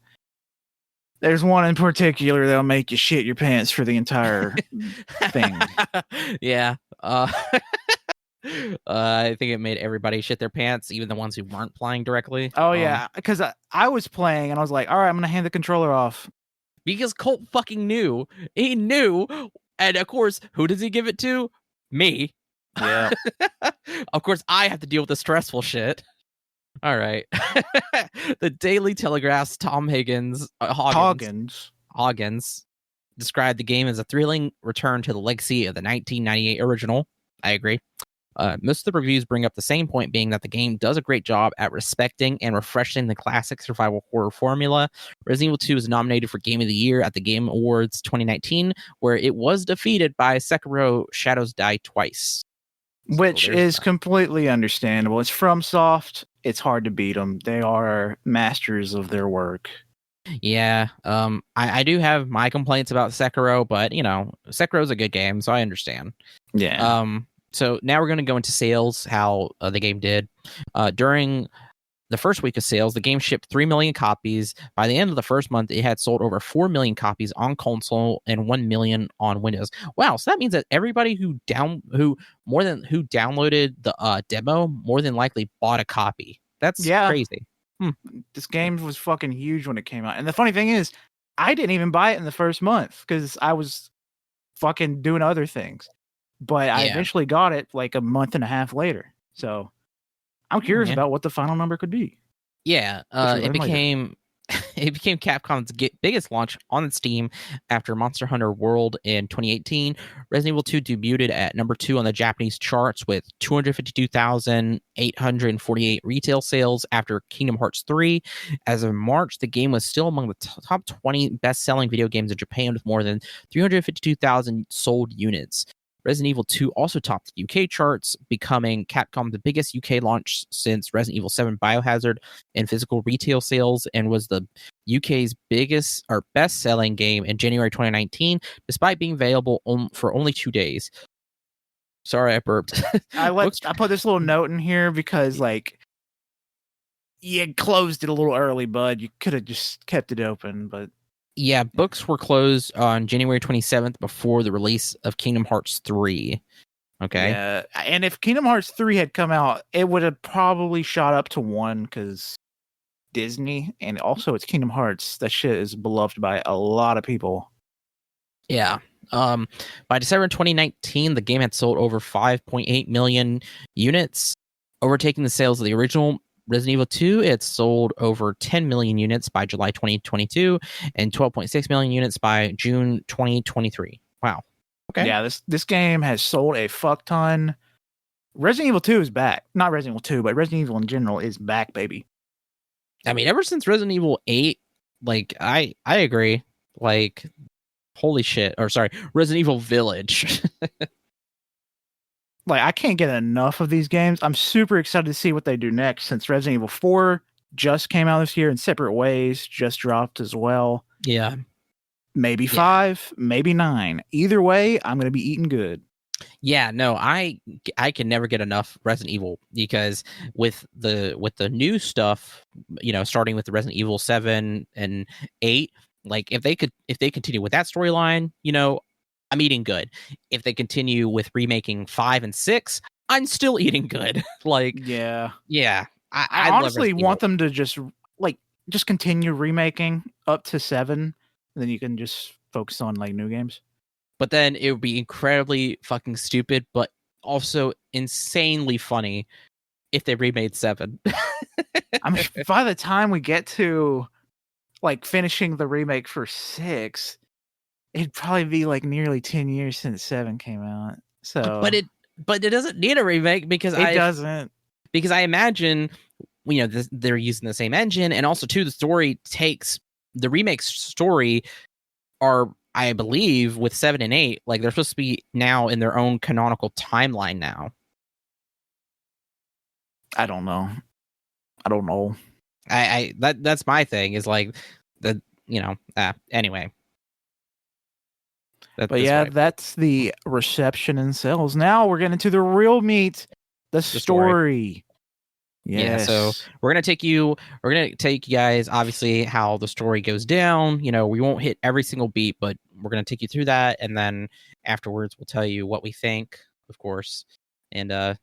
S4: There's one in particular that'll make you shit your pants for the entire thing.
S5: Yeah. I think it made everybody shit their pants, even the ones who weren't playing directly.
S4: Oh, yeah, because I was playing, and I was like, all right, I'm going to hand the controller off.
S5: Because Colt fucking knew. He knew. And, of course, who does he give it to? Me.
S4: Yeah.
S5: Of course, I have to deal with the stressful shit. All right. The Daily Telegraph's Tom Hoggins described the game as a thrilling return to the legacy of the 1998 original. I agree. Most of the reviews bring up the same point, being that the game does a great job at respecting and refreshing the classic survival horror formula. Resident Evil 2 was nominated for Game of the Year at the Game Awards 2019, where it was defeated by Sekiro Shadows Die Twice.
S4: Which is completely understandable. It's FromSoft. It's hard to beat them. They are masters of their work.
S5: Yeah, I do have my complaints about Sekiro, but, Sekiro's a good game, so I understand.
S4: Yeah.
S5: So now we're going to go into sales, how the game did. During the first week of sales, the game shipped 3 million copies. By the end of the first month, it had sold over 4 million copies on console and 1 million on Windows. Wow, so that means that everybody who downloaded the demo more than likely bought a copy. That's crazy.
S4: This game was fucking huge when it came out. And the funny thing is, I didn't even buy it in the first month because I was fucking doing other things. but I
S5: Yeah.
S4: eventually got it like a month and a half later. So I'm curious about what the final number could be.
S5: Yeah,
S4: Which we
S5: it
S4: learned later.
S5: became it became Capcom's biggest launch on Steam after Monster Hunter World in 2018. Resident Evil 2 debuted at number 2 on the Japanese charts with 252,848 retail sales after Kingdom Hearts 3. As of March, the game was still among the top 20 best-selling video games in Japan with more than 352,000 sold units. Resident Evil 2 also topped the UK charts, becoming Capcom the biggest UK launch since Resident Evil 7 Biohazard in physical retail sales, and was the UK's biggest or best-selling game in January 2019, despite being available for only 2 days. Sorry, I burped.
S4: I put this little note in here because like you closed it a little early, bud. You could have just kept it open, but
S5: yeah, books were closed on January 27th before the release of Kingdom Hearts 3. Okay.
S4: Yeah, and if Kingdom Hearts 3 had come out, it would have probably shot up to 1 because Disney, and also it's Kingdom Hearts. That shit is beloved by a lot of people.
S5: Yeah. By December 2019, the game had sold over 5.8 million units, overtaking the sales of the original Resident Evil 2. It sold over 10 million units by July 2022 and 12.6 million units by June 2023. Wow. Okay.
S4: Yeah, this game has sold a fuck ton. Resident Evil 2 is back. Not Resident Evil 2, but Resident Evil in general is back, baby.
S5: I mean, ever since Resident Evil 8, like I agree. Like, holy shit. Or sorry, Resident Evil Village.
S4: Like, I can't get enough of these games. I'm super excited to see what they do next, since Resident Evil 4 just came out this year in Separate Ways, just dropped as well.
S5: Yeah.
S4: Maybe 5, maybe 9. Either way, I'm going to be eating good.
S5: Yeah, no, I can never get enough Resident Evil, because with the new stuff, starting with the Resident Evil 7 and 8, like if they continue with that storyline, I'm eating good. If they continue with remaking 5 and 6, I'm still eating good. Like,
S4: yeah.
S5: I
S4: honestly want them to just continue remaking up to 7, and then you can just focus on like new games.
S5: But then it would be incredibly fucking stupid, but also insanely funny if they remade 7.
S4: I mean, by the time we get to like finishing the remake for 6, it'd probably be like nearly 10 years since 7 came out. So,
S5: but it doesn't need a remake because
S4: it doesn't.
S5: Because I imagine, they're using the same engine, and also too, the remake story are, I believe, with 7 and 8, like they're supposed to be now in their own canonical timeline now.
S4: I don't know.
S5: That's my thing, is like the anyway.
S4: That's the reception and sales. Now we're getting into the real meat, the story. Yes.
S5: Yeah, so we're gonna take you guys, obviously, how the story goes down. We won't hit every single beat, but we're gonna take you through that, and then afterwards we'll tell you what we think, of course. And let's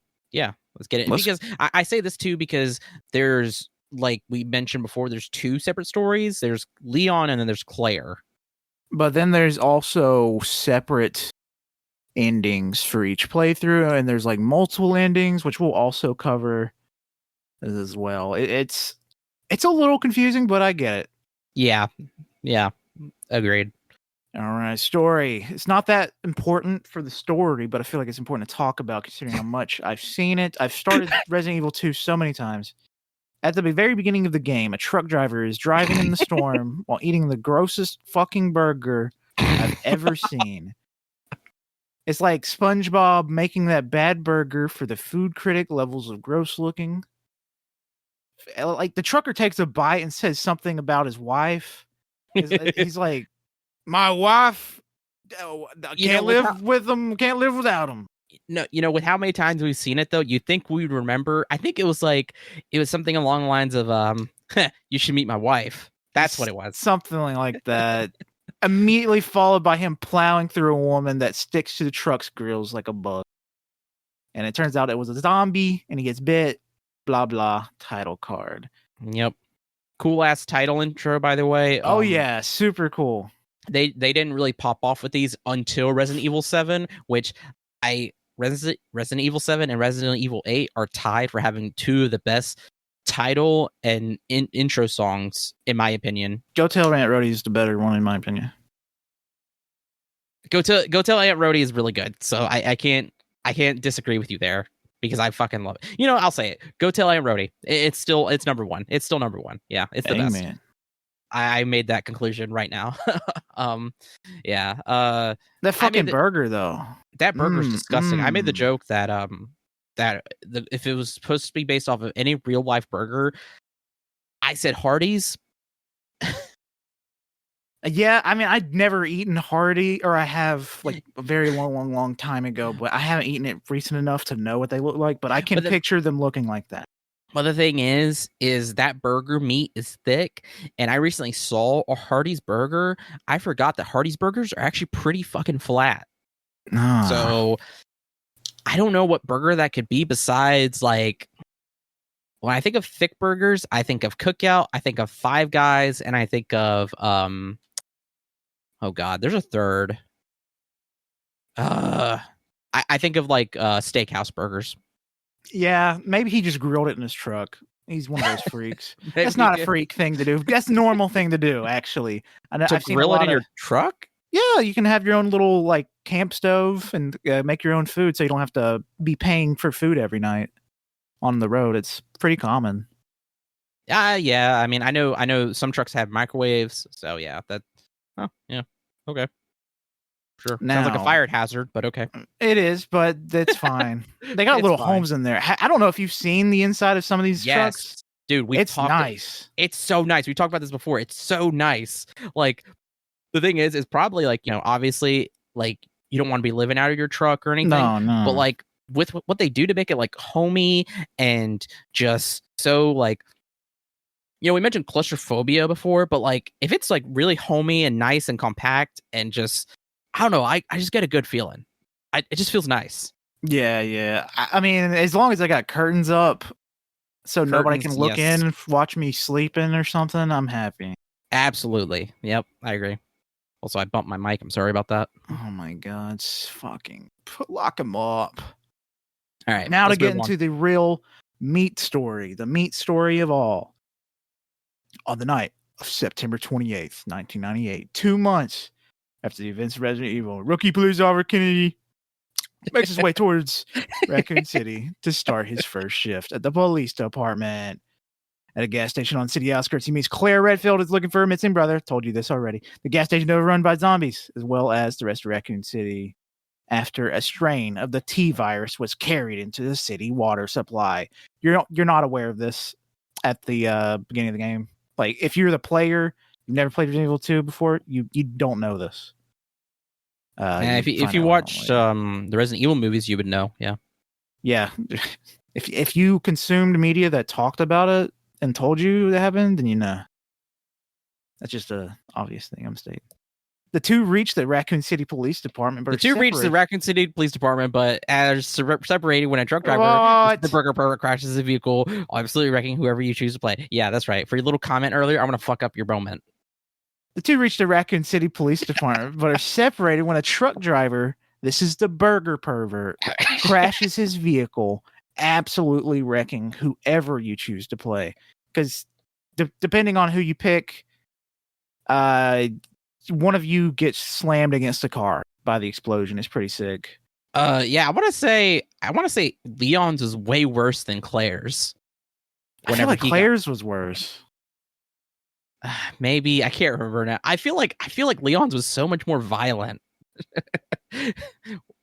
S5: get it. Because I say this too because there's, like we mentioned before, there's 2 separate stories. There's Leon and then there's Claire.
S4: But then there's also separate endings for each playthrough, and there's like multiple endings, which we'll also cover as well. It's a little confusing, but I get it.
S5: Yeah, agreed.
S4: All right, story. It's not that important for the story, but I feel like it's important to talk about considering how much I've seen it. I've started Resident Evil 2 so many times. At the very beginning of the game, a truck driver is driving in the storm while eating the grossest fucking burger I've ever seen. It's like SpongeBob making that bad burger for the food critic levels of gross looking. Like, the trucker takes a bite and says something about his wife. He's like, my wife, can't live with them, can't live without them.
S5: No, with how many times we've seen it, though, you'd think we'd remember. I think it was something along the lines of, you should meet my wife. That's what it was.
S4: Something like that. Immediately followed by him plowing through a woman that sticks to the truck's grills like a bug. And it turns out it was a zombie, and he gets bit. Blah, blah. Title card.
S5: Yep. Cool ass title intro, by the way.
S4: Oh, yeah. Super cool.
S5: They didn't really pop off with these until Resident Evil 7, which Resident Evil 7 and Resident Evil 8 are tied for having two of the best title and intro songs, in my opinion.
S4: Go Tell Aunt Rhody is the better one, in my opinion.
S5: Go Tell Aunt Rhody is really good, so I can't disagree with you there because I fucking love it. I'll say it. Go Tell Aunt Rhody. It's number one. It's still number one. Yeah, it's the best. I made that conclusion right now. Yeah.
S4: That fucking burger though.
S5: That burger's disgusting. I made the joke that if it was supposed to be based off of any real life burger, I said Hardee's.
S4: Yeah, I mean, I'd never eaten Hardy, or I have like a very long time ago, but I haven't eaten it recent enough to know what they look like. But I can picture them looking like that.
S5: But the thing is that burger meat is thick, and I recently saw a Hardee's burger. I forgot that Hardee's burgers are actually pretty fucking flat. So I don't know what burger that could be besides like. When I think of thick burgers, I think of Cookout, I think of Five Guys, and I think of oh god, there's a third. I think of like steakhouse burgers.
S4: Yeah, maybe he just grilled it in his truck. He's one of those freaks. That's not a freak thing to do. That's a normal thing to do, actually.
S5: I've seen grill it in your truck?
S4: Yeah, you can have your own little like camp stove and make your own food, so you don't have to be paying for food every night on the road. It's pretty common.
S5: Yeah. I mean, I know some trucks have microwaves, so yeah. Yeah. Okay. Sure. Sounds like a fire hazard, but okay.
S4: It is, but that's fine. They got little homes in there. I don't know if you've seen the inside of some of these trucks.
S5: Dude,
S4: it's nice.
S5: It's so nice. We talked about this before. It's so nice. Like, the thing is probably like, obviously, like, you don't want to be living out of your truck or anything.
S4: No.
S5: But like, with what they do to make it like homey and just so like, we mentioned claustrophobia before, but like if it's like really homey and nice and compact and just, I don't know, I just get a good feeling. It just feels nice.
S4: Yeah. I mean, as long as I got curtains up so nobody can look in and watch me sleeping or something, I'm happy.
S5: Absolutely. Yep, I agree. Also, I bumped my mic. I'm sorry about that.
S4: Oh my god, lock him up.
S5: All right.
S4: Now to get into the real meat story, the meat story of all. On the night of September 28th, 1998, 2 months after the events of Resident Evil, rookie police officer Kennedy makes his way towards Raccoon City to start his first shift at the police department. At a gas station on city outskirts, he meets Claire Redfield, is looking for her missing brother. Told you this already. The gas station overrun by zombies, as well as the rest of Raccoon City, after a strain of the T virus was carried into the city water supply. You're not aware of this at the beginning of the game. Like, if you're the player, you've never played Resident Evil 2 before, you don't know this.
S5: If you watched the Resident Evil movies, you would know.
S4: Yeah. If you consumed media that talked about it and told you that happened, then you know. That's just an obvious thing I'm stating. The two reached the Raccoon City Police Department, but as separated when a truck driver, the burger pervert, crashes the vehicle, absolutely wrecking whoever you choose to play. Yeah, that's right. For your little comment earlier, I'm going to fuck up your moment. The two reached the Raccoon City Police Department, but are separated when a truck driver, this is the burger pervert, crashes his vehicle, absolutely wrecking whoever you choose to play. Because depending on who you pick, one of you gets slammed against a car by the explosion. It's pretty sick.
S5: Yeah, I want to say Leon's is way worse than Claire's.
S4: I feel like Claire's was worse.
S5: Maybe, I can't remember now. I feel like Leon's was so much more violent.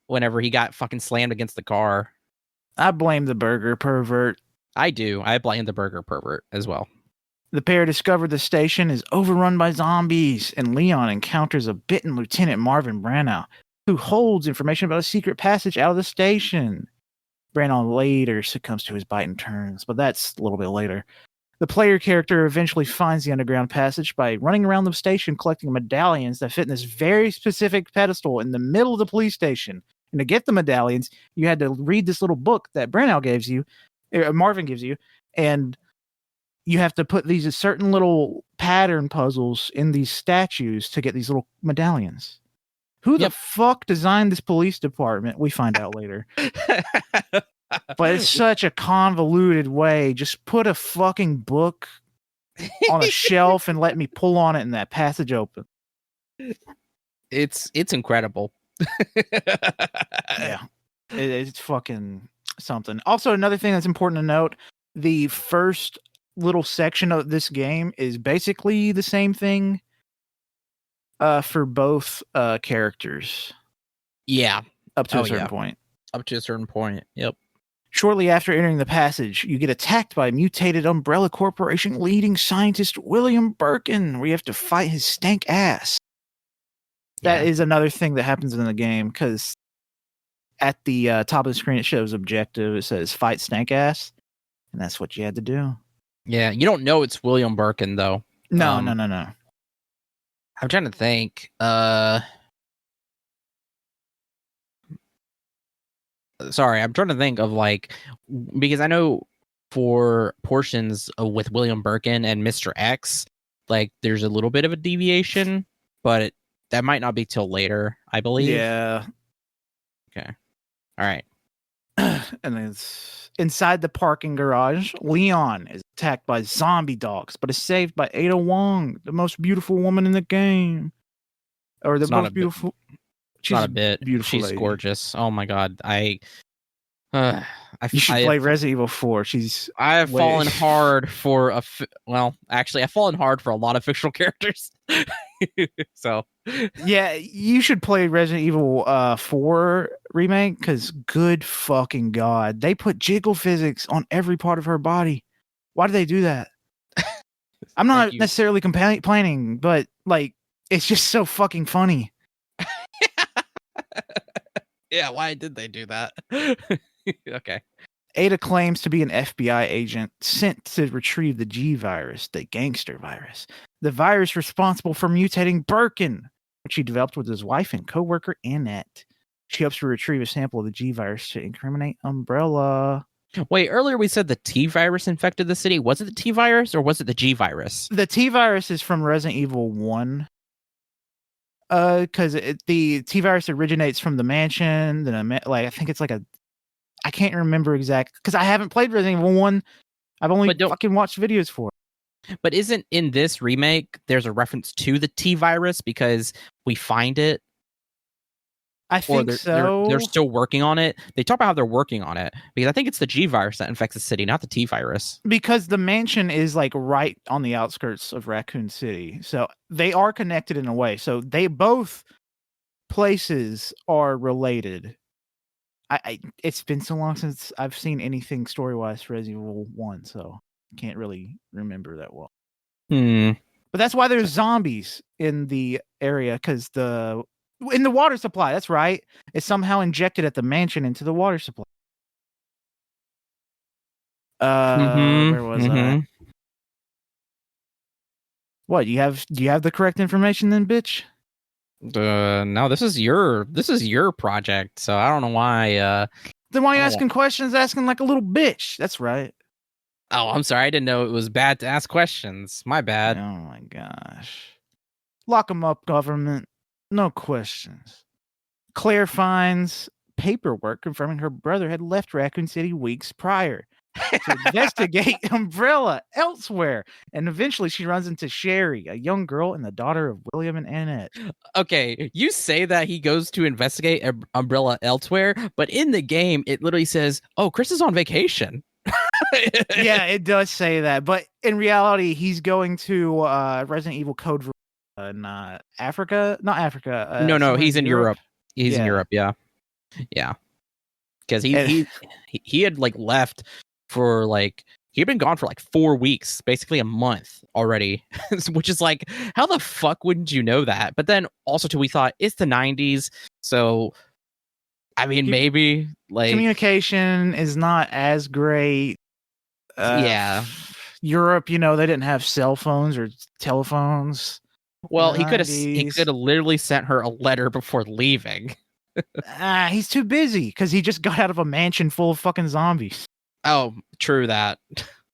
S5: Whenever he got fucking slammed against the car.
S4: I blame the burger pervert.
S5: I do. I blame the burger pervert as well.
S4: The pair discovered the station is overrun by zombies, and Leon encounters a bitten Lieutenant Marvin Branagh, who holds information about a secret passage out of the station. Branagh later succumbs to his bite and turns, but that's a little bit later. The player character eventually finds the underground passage by running around the station collecting medallions that fit in this very specific pedestal in the middle of the police station. And to get the medallions, you had to read this little book that Branagh gives you, Marvin gives you, and you have to put these certain little pattern puzzles in these statues to get these little medallions. Who the
S5: Yep.
S4: fuck designed this police department? We find out later. But it's such a convoluted way. Just put a fucking book on a shelf and let me pull on it and that passage open.
S5: It's incredible.
S4: Yeah. It's fucking something. Also, another thing that's important to note, the first little section of this game is basically the same thing for both characters.
S5: Yeah.
S4: Up to
S5: Oh,
S4: a certain
S5: yeah.
S4: point.
S5: Up to a certain point. Yep.
S4: Shortly after entering the passage, you get attacked by mutated Umbrella Corporation leading scientist William Birkin, where you have to fight his stank ass. That is another thing that happens in the game, because at the top of the screen it shows objective. It says fight stank ass, and that's what you had to do.
S5: Yeah, you don't know it's William Birkin though.
S4: No.
S5: I'm trying to think. Sorry, I'm trying to think of like, because I know for portions with William Birkin and Mr. X, like there's a little bit of a deviation, but that might not be till later, I believe.
S4: Yeah.
S5: Okay. All right.
S4: And it's inside the parking garage. Leon is attacked by zombie dogs, but is saved by Ada Wong, the most beautiful woman in the game. Or the
S5: It's not
S4: most
S5: a
S4: beautiful.
S5: She's not a bit.
S4: Beautiful.
S5: She's
S4: lady.
S5: gorgeous. Oh my god.
S4: You should play Resident Evil 4.
S5: I've fallen hard for I've fallen hard for a lot of fictional characters. So
S4: yeah, you should play Resident Evil 4 remake, because good fucking god, they put jiggle physics on every part of her body. Why do they do that? I'm not necessarily complaining, but like, it's just so fucking funny.
S5: Yeah, why did they do that? Okay.
S4: Ada claims to be an FBI agent sent to retrieve the G virus, the gangster virus, the virus responsible for mutating Birkin, which he developed with his wife and co-worker Annette. She hopes to retrieve a sample of the G virus to incriminate Umbrella.
S5: Wait, earlier we said the T virus infected the city. Was it the T virus or was it the G virus?
S4: The T virus is from Resident Evil 1. Because the T virus originates from the mansion. Then I think it's like I can't remember exact, because I haven't played Resident Evil 1. I've only fucking watched videos for it.
S5: But isn't in this remake there's a reference to the T virus because we find it?
S4: I think so.
S5: They're still working on it. They talk about how they're working on it because I think it's the G virus that infects the city, not the T virus.
S4: Because the mansion is like right on the outskirts of Raccoon City, so they are connected in a way. So they both places are related. It's been so long since I've seen anything story-wise for Resident Evil 1, so I can't really remember that well. But that's why there's zombies in the area, because in the water supply, that's right. It's somehow injected at the mansion into the water supply. Where was I? What, do you have the correct information then, bitch?
S5: No, this is your project, so I don't know why.
S4: Then why are you asking questions, asking like a little bitch? That's right.
S5: Oh, I'm sorry. I didn't know it was bad to ask questions. My bad.
S4: Oh my gosh. Lock them up, government. No questions. Claire finds paperwork confirming her brother had left Raccoon City weeks prior to investigate Umbrella elsewhere. And eventually she runs into Sherry, a young girl and the daughter of William and Annette.
S5: Okay, you say that he goes to investigate Umbrella elsewhere, but in the game, it literally says, oh, Chris is on vacation.
S4: Yeah, it does say that. But in reality, he's going to Resident Evil Code in Africa. Not Africa.
S5: No, he's in Europe. He's in Europe, yeah. Because he had like left for like, he had been gone for like 4 weeks, basically a month already, which is like, how the fuck wouldn't you know that? But then also too, we thought it's the 90s, so I mean, maybe like
S4: communication is not as great.
S5: Yeah,
S4: Europe, they didn't have cell phones or telephones.
S5: Well, he could have literally sent her a letter before leaving.
S4: He's too busy because he just got out of a mansion full of fucking zombies.
S5: Oh, true that.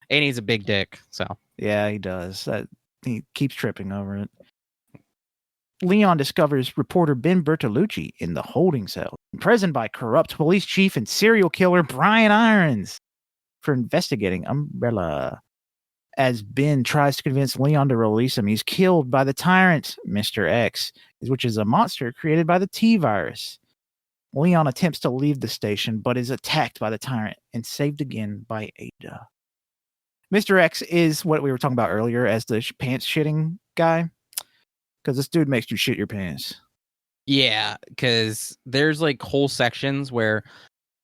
S5: And he's a big dick, so.
S4: Yeah, he does. He keeps tripping over it. Leon discovers reporter Ben Bertolucci in the holding cell, imprisoned by corrupt police chief and serial killer Brian Irons for investigating Umbrella. As Ben tries to convince Leon to release him, he's killed by the tyrant, Mr. X, which is a monster created by the T-virus. Leon attempts to leave the station, but is attacked by the tyrant and saved again by Ada. Mr. X is what we were talking about earlier as the pants shitting guy. Because this dude makes you shit your pants.
S5: Yeah, because there's like whole sections where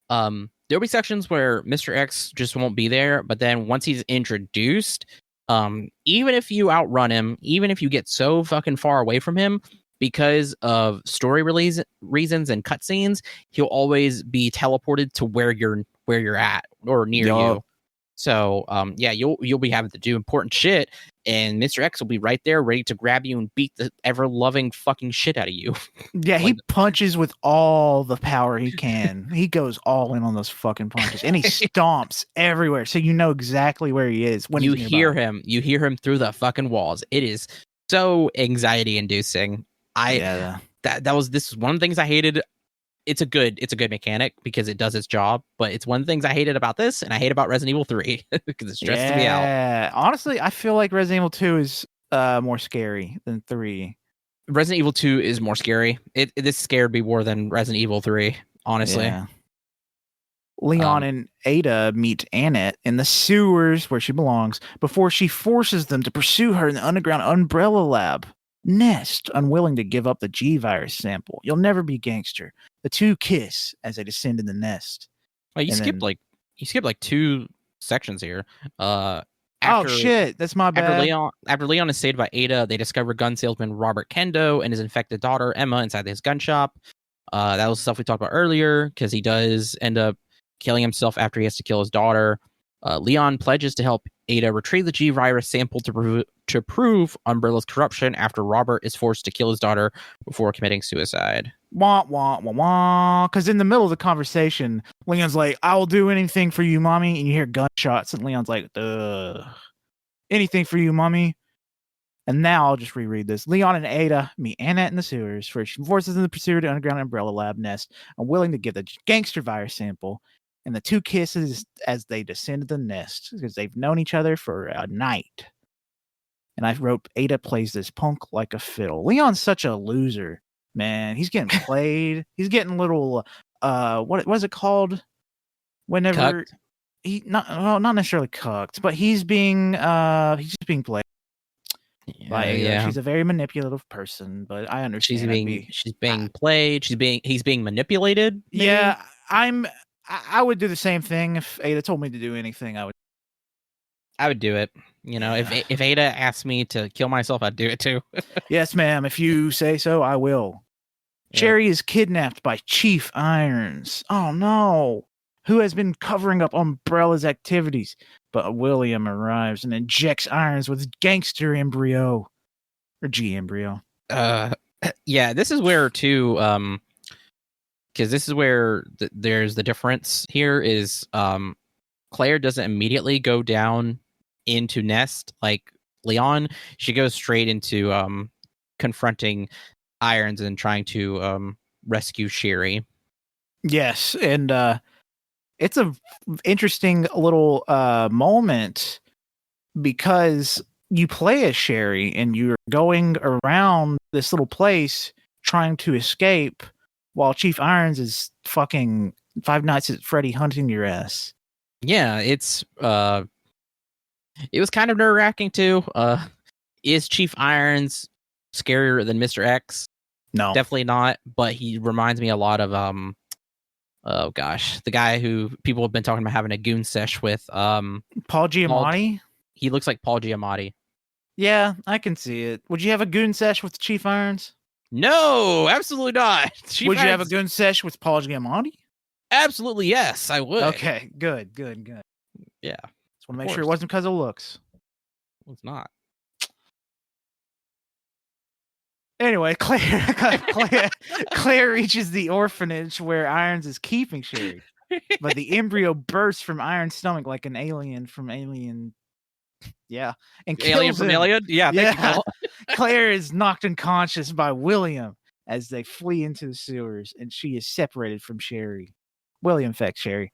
S5: there'll be sections where Mr. X just won't be there, but then once he's introduced, even if you outrun him, even if you get so fucking far away from him, because of story reasons and cutscenes, he'll always be teleported to where you're at or near you. So yeah, you'll be having to do important shit, and Mr. X will be right there ready to grab you and beat the ever loving fucking shit out of you.
S4: Yeah, he punches with all the power he can. He goes all in on those fucking punches, and he stomps everywhere, so you know exactly where he is when
S5: you
S4: he's
S5: hear
S4: nearby.
S5: him. You hear him through the fucking walls. It is so anxiety inducing. This is one of the things I hated. It's a good mechanic because it does its job, but it's one of the things I hated about this, and I hate about Resident Evil 3 because it stresses me out.
S4: Yeah, honestly, I feel like Resident Evil 2 is more scary than 3.
S5: Resident Evil 2 is more scary. This scared me more than Resident Evil 3, honestly.
S4: Yeah. Leon and Ada meet Annette in the sewers where she belongs before she forces them to pursue her in the underground Umbrella lab. Nest, unwilling to give up the G-virus sample. You'll never be gangster. The two kiss as they descend in the nest.
S5: Oh, you skipped like 2 sections here.
S4: Oh shit, that's my bad.
S5: After Leon is saved by Ada, they discover gun salesman Robert Kendo and his infected daughter Emma inside his gun shop. That was stuff we talked about earlier because he does end up killing himself after he has to kill his daughter. Leon pledges to help Ada retrieve the G-virus sample to prove Umbrella's corruption after Robert is forced to kill his daughter before committing suicide.
S4: Wah, wah, wah, wah. Because in the middle of the conversation, Leon's like, I will do anything for you, mommy. And you hear gunshots, and Leon's like, anything for you, mommy. And now I'll just reread this. Leon and Ada meet Annette in the sewers, where she forces them to pursue the underground Umbrella lab nest, unwilling to give the gangster virus sample. And the two kisses as they descend the nest because they've known each other for a night. And I wrote, Ada plays this punk like a fiddle. Leon's such a loser, man. He's getting played. He's getting little, what was it called? Whenever
S5: Cucked?
S4: not necessarily cucked, but he's just being played. By Ada.
S5: Yeah.
S4: She's a very manipulative person, but I understand.
S5: She's being played. He's being manipulated. Maybe?
S4: Yeah, I would do the same thing if Ada told me to do anything.
S5: I would do it. You know, if Ada asked me to kill myself, I'd do it too.
S4: Yes, ma'am. If you say so, I will. Yeah. Cherry is kidnapped by Chief Irons. Oh no. Who has been covering up Umbrella's activities. But William arrives and injects Irons with gangster embryo. Or G embryo.
S5: Yeah, this is where too because this is where there's the difference here is Claire doesn't immediately go down into Nest like Leon. She goes straight into confronting Irons and trying to rescue Sherry.
S4: Yes, and it's a interesting little moment because you play as Sherry and you're going around this little place trying to escape while Chief Irons is fucking Five Nights at Freddy hunting your ass.
S5: Yeah, it was kind of nerve-wracking too. Is Chief Irons scarier than Mr. X?
S4: No.
S5: Definitely not, but he reminds me a lot of oh gosh, the guy who people have been talking about having a goon sesh with
S4: Paul Giamatti?
S5: He looks like Paul Giamatti.
S4: Yeah, I can see it. Would you have a goon sesh with Chief Irons?
S5: No, absolutely not.
S4: Would you have a goon sesh with Paul Giamatti?
S5: Absolutely, yes, I would.
S4: Okay, good.
S5: Yeah.
S4: Just want to make sure it wasn't because of looks.
S5: Well, it's not.
S4: Anyway, Claire reaches the orphanage where Irons is keeping Sherry. But the embryo bursts from Irons' stomach like an alien from Alien Yeah, and
S5: Alien
S4: kills
S5: from
S4: him.
S5: Alien? Yeah, thank you,
S4: Yeah.
S5: Cole.
S4: Claire is knocked unconscious by William as they flee into the sewers, and she is separated from Sherry. William infects Sherry,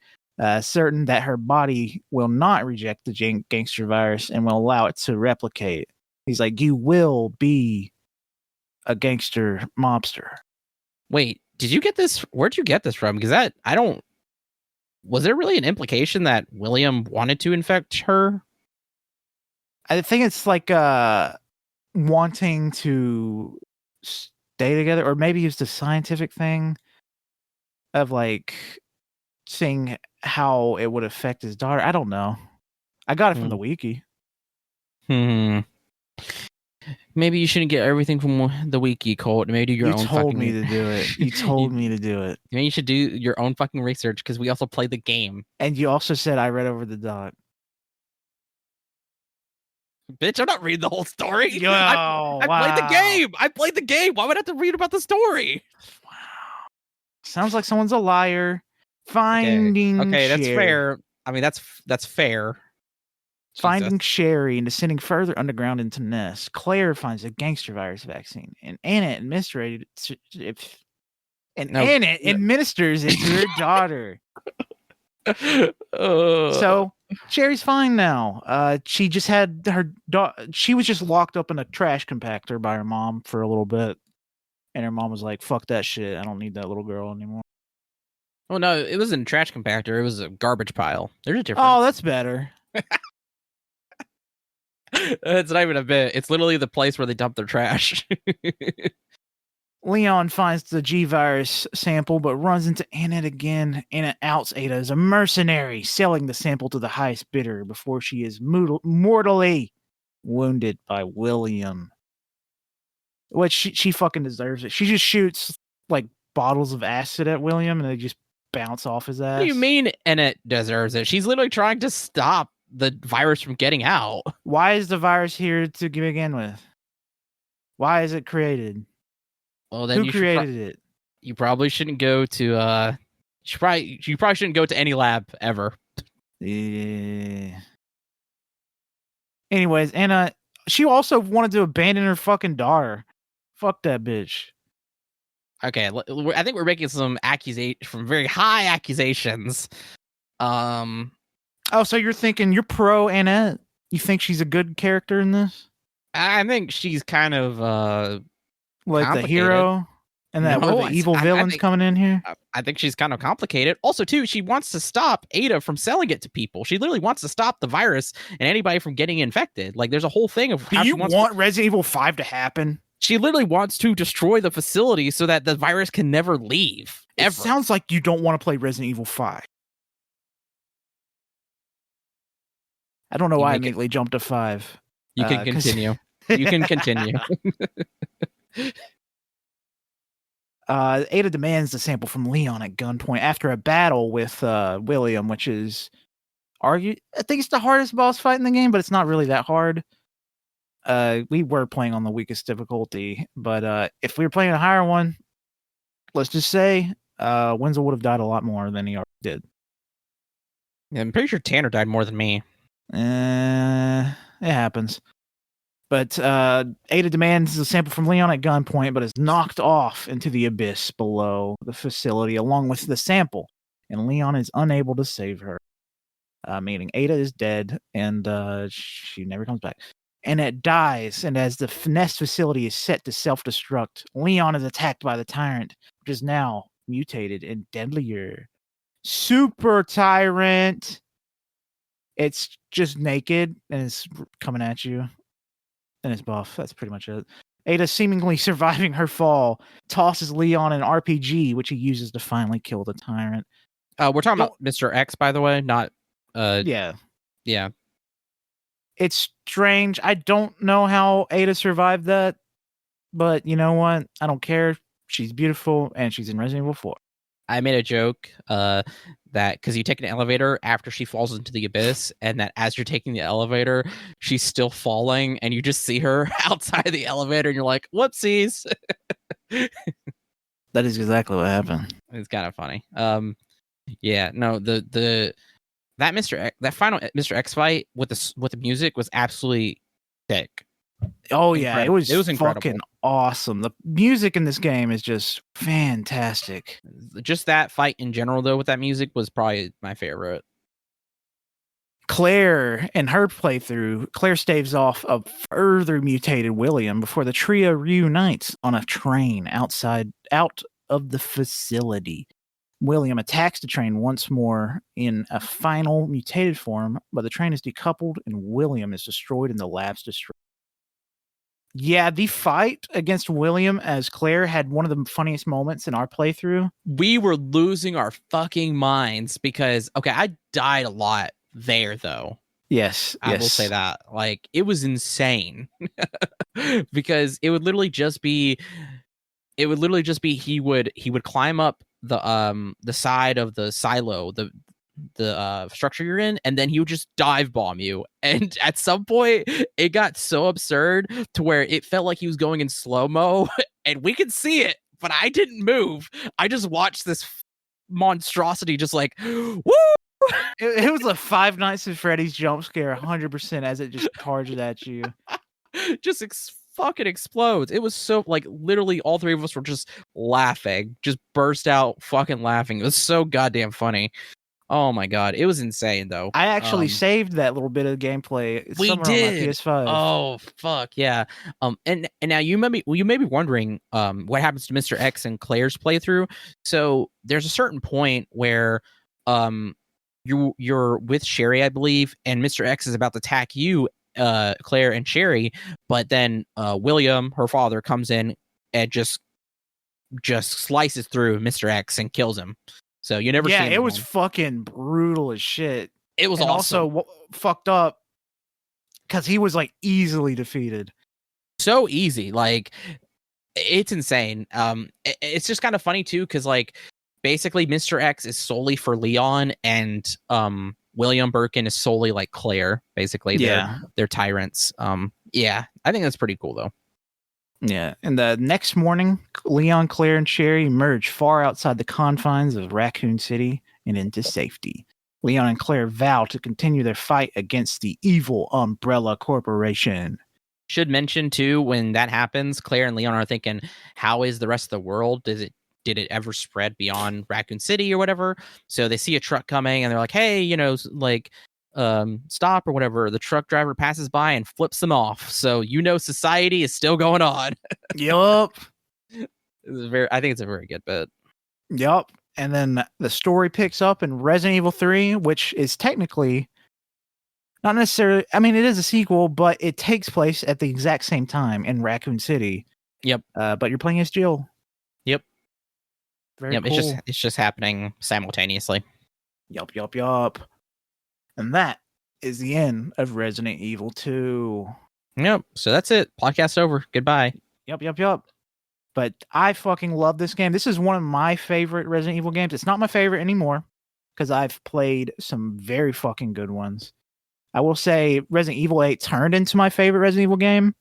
S4: certain that her body will not reject the gangster virus and will allow it to replicate. He's like, you will be a gangster mobster.
S5: Wait, did you get this? Where'd you get this from? Because I don't. Was there really an implication that William wanted to infect her?
S4: I think it's like wanting to stay together, or maybe it's the scientific thing of like seeing how it would affect his daughter. I don't know. I got it from the wiki.
S5: Maybe you shouldn't get everything from the wiki, Colt. Maybe do your own.
S4: You told me to do it. You told me to do it.
S5: Maybe you should do your own fucking research because we also played the game.
S4: And you also said I read over the doc.
S5: Bitch, I'm not reading the whole story.
S4: Yo,
S5: I played the game. I played the game. Why would I have to read about the story?
S4: Wow. Sounds like someone's a liar. Finding
S5: Okay, that's
S4: Sherry.
S5: fair. I mean, that's fair.
S4: Finding Sherry and descending further underground into Ness, Claire finds a gangster virus vaccine, and Anna administers into her daughter. So Sherry's fine now. She just had she was just locked up in a trash compactor by her mom for a little bit, and her mom was like, "Fuck that shit. I don't need that little girl anymore."
S5: Oh no, it wasn't a trash compactor. It was a garbage pile. There's a difference.
S4: Oh, that's better.
S5: It's not even a bit. It's literally the place where they dump their trash.
S4: Leon finds the G virus sample, but runs into Annette again. Annette outs Ada as a mercenary, selling the sample to the highest bidder before she is mortally wounded by William. Which she fucking deserves it. She just shoots like bottles of acid at William, and they just bounce off his ass.
S5: What do you mean Annette deserves it? She's literally trying to stop the virus from getting out.
S4: Why is the virus here to begin with? Why is it created?
S5: Well, then
S4: who created it?
S5: You probably shouldn't go to you probably shouldn't go to any lab ever.
S4: Yeah. Anyways, Anna, she also wanted to abandon her fucking daughter. Fuck that bitch.
S5: Okay, I think we're making some very high accusations.
S4: Oh, so you're thinking you're pro Annette? You think she's a good character in this?
S5: I think she's kind of
S4: like the hero, and that where the evil villain's coming in here.
S5: I think she's kind of complicated. Also, too, she wants to stop Ada from selling it to people. She literally wants to stop the virus and anybody from getting infected. Like, there's a whole thing of how
S4: Do you
S5: she wants
S4: want Resident Evil 5 to happen?
S5: She literally wants to destroy the facility so that the virus can never leave. Ever.
S4: It sounds like you don't want to play Resident Evil 5. I don't know why I immediately jumped to 5.
S5: You can continue. You can continue.
S4: Ada demands the sample from Leon at gunpoint after a battle with William, which is I think it's the hardest boss fight in the game, but it's not really that hard. We were playing on the weakest difficulty, but if we were playing a higher one, let's just say Wenzel would have died a lot more than he already did.
S5: Yeah, I'm pretty sure Tanner died more than me.
S4: It happens. But Ada demands the sample from Leon at gunpoint, but is knocked off into the abyss below the facility along with the sample, and Leon is unable to save her. Meaning Ada is dead, and she never comes back. And it dies, and as the Nest facility is set to self-destruct, Leon is attacked by the Tyrant, which is now mutated and deadlier. Super Tyrant! It's just naked, and it's coming at you. And it's buff. That's pretty much it. Ada, seemingly surviving her fall, tosses Leon an RPG, which he uses to finally kill the Tyrant.
S5: We're talking about Mr. X, by the way, not...
S4: Yeah.
S5: Yeah.
S4: It's strange. I don't know how Ada survived that, but you know what? I don't care. She's beautiful, and she's in Resident Evil 4.
S5: I made a joke that because you take an elevator after she falls into the abyss, and that as you're taking the elevator, she's still falling, and you just see her outside the elevator, and you're like, whoopsies.
S4: That is exactly what happened.
S5: It's kind of funny. Yeah, no, that final Mr. X fight with the music was absolutely sick.
S4: Oh yeah, it was
S5: incredible.
S4: fucking awesome. The music in this game is just fantastic.
S5: Just that fight in general, though, with that music was probably my favorite.
S4: Claire and her playthrough, Claire staves off a further mutated William before the trio reunites on a train out of the facility. William attacks the train once more in a final mutated form, but the train is decoupled and William is destroyed in the lab's destruction. Yeah, the fight against William as Claire had one of the funniest moments in our playthrough.
S5: We were losing our fucking minds because, okay, I died a lot there, though.
S4: Yes,
S5: I will say that. Like, it was insane because it would literally just be he would climb up the side of the silo, the structure you're in, and then he would just dive bomb you. And at some point it got so absurd to where it felt like he was going in slow-mo and we could see it, but I didn't move. I just watched this monstrosity just like woo.
S4: It was a Five Nights at Freddy's jump scare 100% as it just charged at you.
S5: Just fucking explodes. It was so, like, literally all three of us were just laughing, just burst out fucking laughing. It was so goddamn funny. Oh my god, it was insane though.
S4: I actually saved that little bit of gameplay.
S5: We did.
S4: On my PS5.
S5: Oh fuck yeah. And now you may be wondering what happens to Mr. X and Claire's playthrough. So there's a certain point where you're with Sherry, I believe, and Mr. X is about to attack you, Claire and Sherry, but then William, her father, comes in and just slices through Mr. X and kills him. So you never see him.
S4: It was fucking brutal as shit.
S5: It was
S4: and
S5: awesome.
S4: Also fucked up because he was like easily defeated.
S5: So easy, like it's insane. It's just kind of funny too, because like basically Mr. X is solely for Leon, and William Birkin is solely like Claire. Basically, they're tyrants. Yeah, I think that's pretty cool though.
S4: Yeah, and the next morning, Leon, Claire, and Sherry emerge far outside the confines of Raccoon City and into safety. Leon and Claire vow to continue their fight against the evil Umbrella Corporation.
S5: Should mention too, when that happens, Claire and Leon are thinking, how is the rest of the world? Did it ever spread beyond Raccoon City or whatever? So they see a truck coming and they're like, hey, like stop or whatever. The truck driver passes by and flips them off. So society is still going on.
S4: Yup.
S5: I think it's a very good bit.
S4: Yup. And then the story picks up in Resident Evil 3, which is technically not necessarily, I mean, it is a sequel, but it takes place at the exact same time in Raccoon City.
S5: Yep.
S4: But you're playing as Jill.
S5: Yep.
S4: Very cool.
S5: It's just happening simultaneously.
S4: Yup. And that is the end of Resident Evil 2.
S5: Yep. So that's it. Podcast over. Goodbye.
S4: Yup. But I fucking love this game. This is one of my favorite Resident Evil games. It's not my favorite anymore because I've played some very fucking good ones. I will say Resident Evil 8 turned into my favorite Resident Evil game.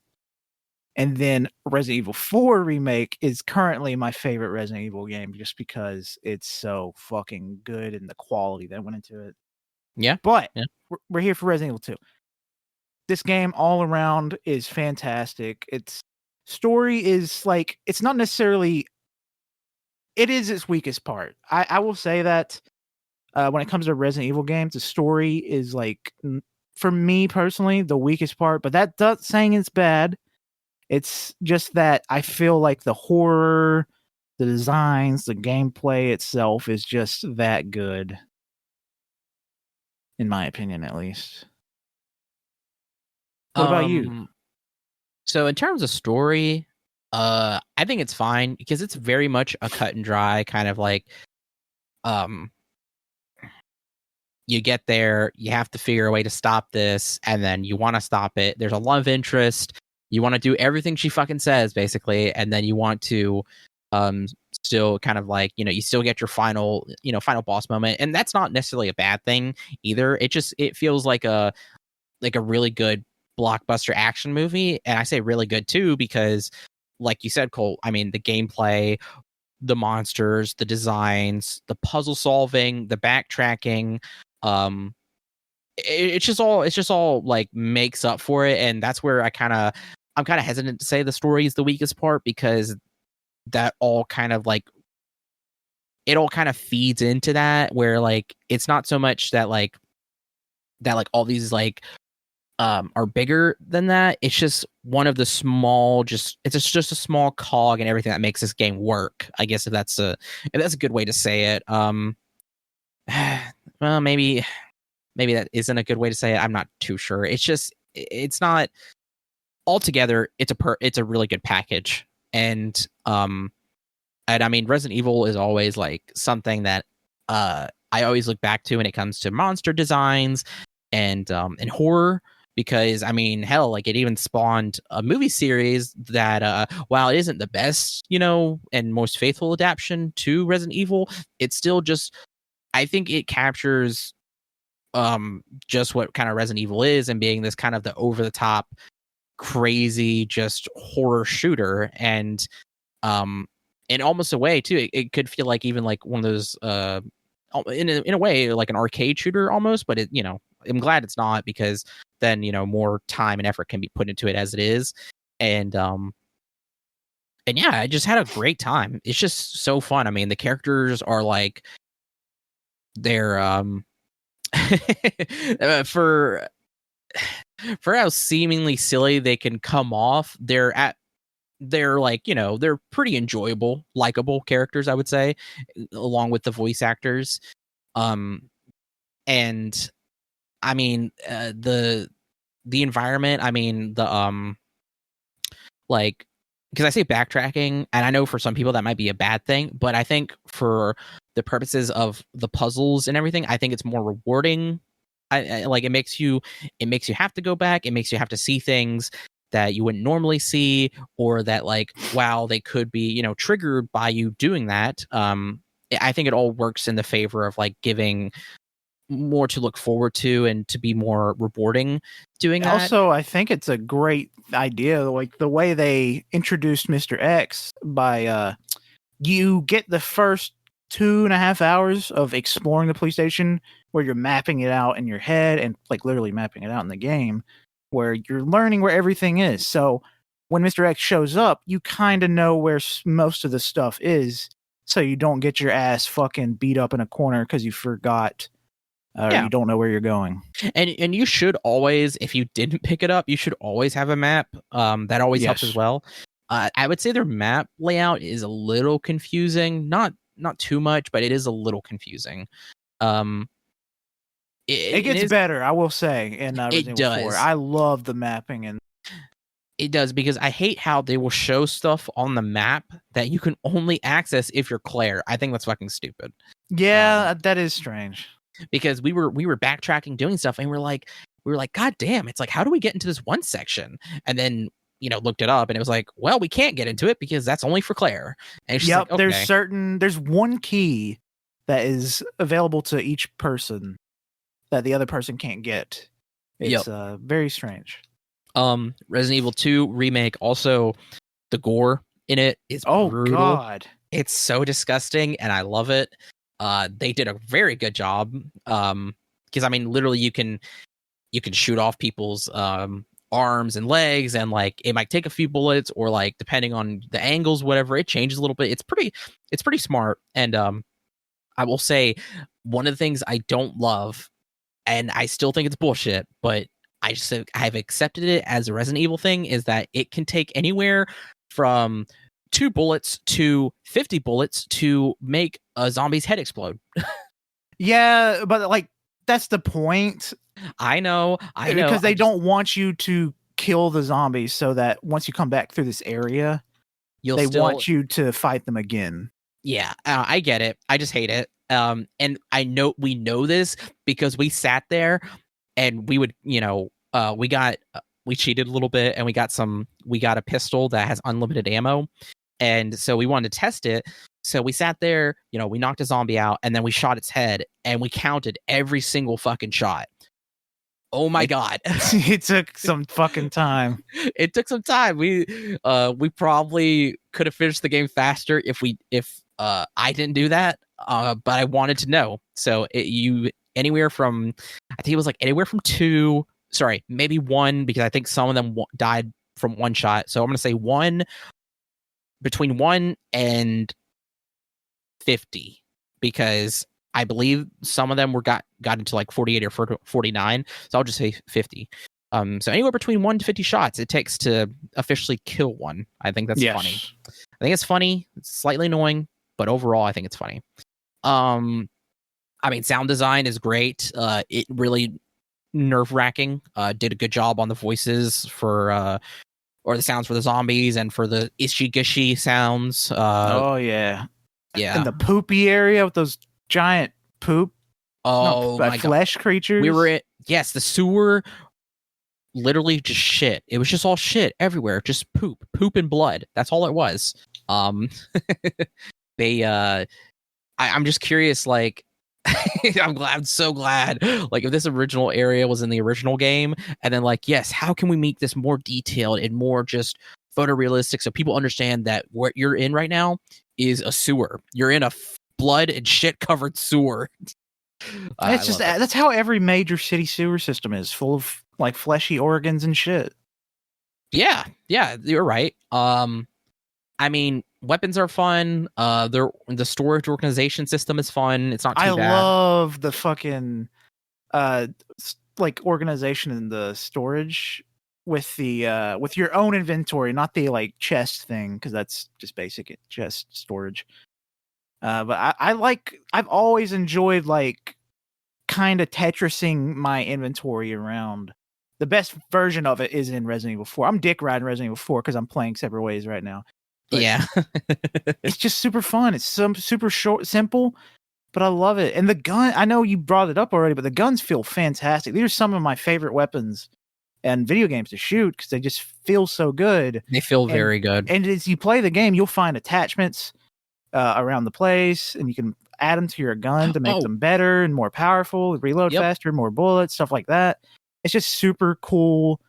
S4: And then Resident Evil 4 Remake is currently my favorite Resident Evil game just because it's so fucking good and the quality that went into it.
S5: Yeah.
S4: But we're here for Resident Evil 2. This game all around is fantastic. Its story is like, it's not necessarily, it is its weakest part. I will say that when it comes to Resident Evil games, the story is like, for me personally, the weakest part, but that doesn't saying it's bad. It's just that I feel like the horror, the designs, the gameplay itself is just that good. In my opinion, at least. What about you?
S5: So in terms of story, I think it's fine because it's very much a cut and dry kind of like, you get there, you have to figure a way to stop this, and then you want to stop it. There's a love interest. You want to do everything she fucking says, basically, and then you want to still kind of like, you still get your final boss moment, and that's not necessarily a bad thing either. It feels like a really good blockbuster action movie, and I say really good too because, like you said, Colt, I mean, the gameplay, the monsters, the designs, the puzzle solving, the backtracking, it's just all like makes up for it, and that's where I'm kind of hesitant to say the story is the weakest part, because that all kind of like it all kind of feeds into that, where like it's not so much that like all these like are bigger than that. It's just one of the small, it's just a small cog in everything that makes this game work, I guess, if that's a good way to say it. Well, maybe that isn't a good way to say it. I'm not too sure. It's not altogether. It's a really good package. And I mean, Resident Evil is always like something that I always look back to when it comes to monster designs and horror, because I mean, hell, like it even spawned a movie series that while it isn't the best, and most faithful adaptation to Resident Evil, it's still just, I think it captures just what kind of Resident Evil is, and being this kind of the over the top crazy just horror shooter. And in almost a way too, it could feel like even like one of those in a way like an arcade shooter almost, but I'm glad it's not, because then more time and effort can be put into it as it is. And yeah, I just had a great time. It's just so fun. I mean, the characters are like, they're for how seemingly silly they can come off, they're like, they're pretty enjoyable, likable characters, I would say, along with the voice actors. And I mean, the environment, I mean, the like, because I say backtracking, and I know for some people that might be a bad thing, but I think for the purposes of the puzzles and everything, I think it's more rewarding. I like, it makes you have to go back. It makes you have to see things that you wouldn't normally see, or that like, wow, they could be, triggered by you doing that. I think it all works in the favor of like giving more to look forward to and to be more rewarding doing that.
S4: Also, I think it's a great idea, like the way they introduced Mr. X by you get the first 2.5 hours of exploring the police station, where you're mapping it out in your head and like literally mapping it out in the game, where you're learning where everything is. So when Mr. X shows up, you kind of know where most of the stuff is, so you don't get your ass fucking beat up in a corner because you forgot. You don't know where you're going.
S5: And you should always, if you didn't pick it up, you should always have a map. That always helps as well. I would say their map layout is a little confusing. Not too much, but it is a little confusing.
S4: It gets better, I will say, in Resident Evil 4. I love the mapping, and
S5: it does, because I hate how they will show stuff on the map that you can only access if you're Claire. I think that's fucking stupid.
S4: Yeah, that is strange.
S5: Because we were backtracking doing stuff, and we were like, God damn, it's like, how do we get into this one section? And then looked it up, and it was like, well, we can't get into it because that's only for Claire. And she's like, okay.
S4: There's one key that is available to each person that the other person can't get. It's very strange.
S5: Resident Evil 2 Remake, also the gore in it is brutal.
S4: God,
S5: it's so disgusting, and I love it. They did a very good job, because I mean, literally you can shoot off people's arms and legs, and like it might take a few bullets, or like depending on the angles, whatever, it changes a little bit. It's pretty smart. And I will say, one of the things I don't love, and I still think it's bullshit, but I've accepted it as a Resident Evil thing, is that it can take anywhere from 2 bullets to 50 bullets to make a zombie's head explode.
S4: Yeah, but like that's the point.
S5: I know.
S4: Because they don't want you to kill the zombies, so that once you come back through this area, they want you to fight them again.
S5: Yeah, I get it. I just hate it. And we know this because we sat there and we would, we cheated a little bit, and we got a pistol that has unlimited ammo. And so we wanted to test it. So we sat there, we knocked a zombie out, and then we shot its head, and we counted every single fucking shot. Oh my God.
S4: It took some fucking time.
S5: It took some time. We probably could have finished the game faster if I didn't do that. But I wanted to know. So anywhere from, I think it was like anywhere from two, sorry, maybe one, because I think some of them died from one shot. So I'm going to say between 1 and 50, because I believe some of them got into like 48 or 49. So I'll just say 50. So anywhere between 1 to 50 shots it takes to officially kill one. I think that's funny. I think it's funny. It's slightly annoying, but overall I think it's funny. I mean, sound design is great. It really nerve-wracking. Did a good job on the voices for or the sounds for the zombies and for the ishy gushy sounds.
S4: Oh yeah.
S5: Yeah.
S4: In the poopy area with those giant poop.
S5: Oh my
S4: flesh creatures.
S5: We were the sewer. Literally just shit. It was just all shit everywhere. Just poop and blood. That's all it was. I'm just curious, like, I'm so glad, like, if this original area was in the original game, and then, like, yes, how can we make this more detailed and more just photorealistic so people understand that what you're in right now is a sewer. You're in a blood and shit covered sewer.
S4: It's just that's how every major city sewer system is, full of like fleshy organs and shit. Yeah,
S5: you're right. I mean, weapons are fun. The storage organization system is fun. It's not too bad.
S4: I love the fucking like organization in the storage with the with your own inventory, not the like chest thing, because that's just basic chest storage. But I've always enjoyed like kind of Tetrising my inventory around. The best version of it is in Resident Evil 4. I'm dick riding Resident Evil 4 because I'm playing Separate Ways right now. But
S5: yeah.
S4: It's just super fun. It's super short, simple, but I love it. And the gun, I know you brought it up already, but the guns feel fantastic. These are some of my favorite weapons and video games to shoot because they just feel so good.
S5: They feel very good.
S4: And as you play the game, you'll find attachments around the place, and you can add them to your gun to make them better and more powerful, reload faster, more bullets, stuff like that. It's just super cool,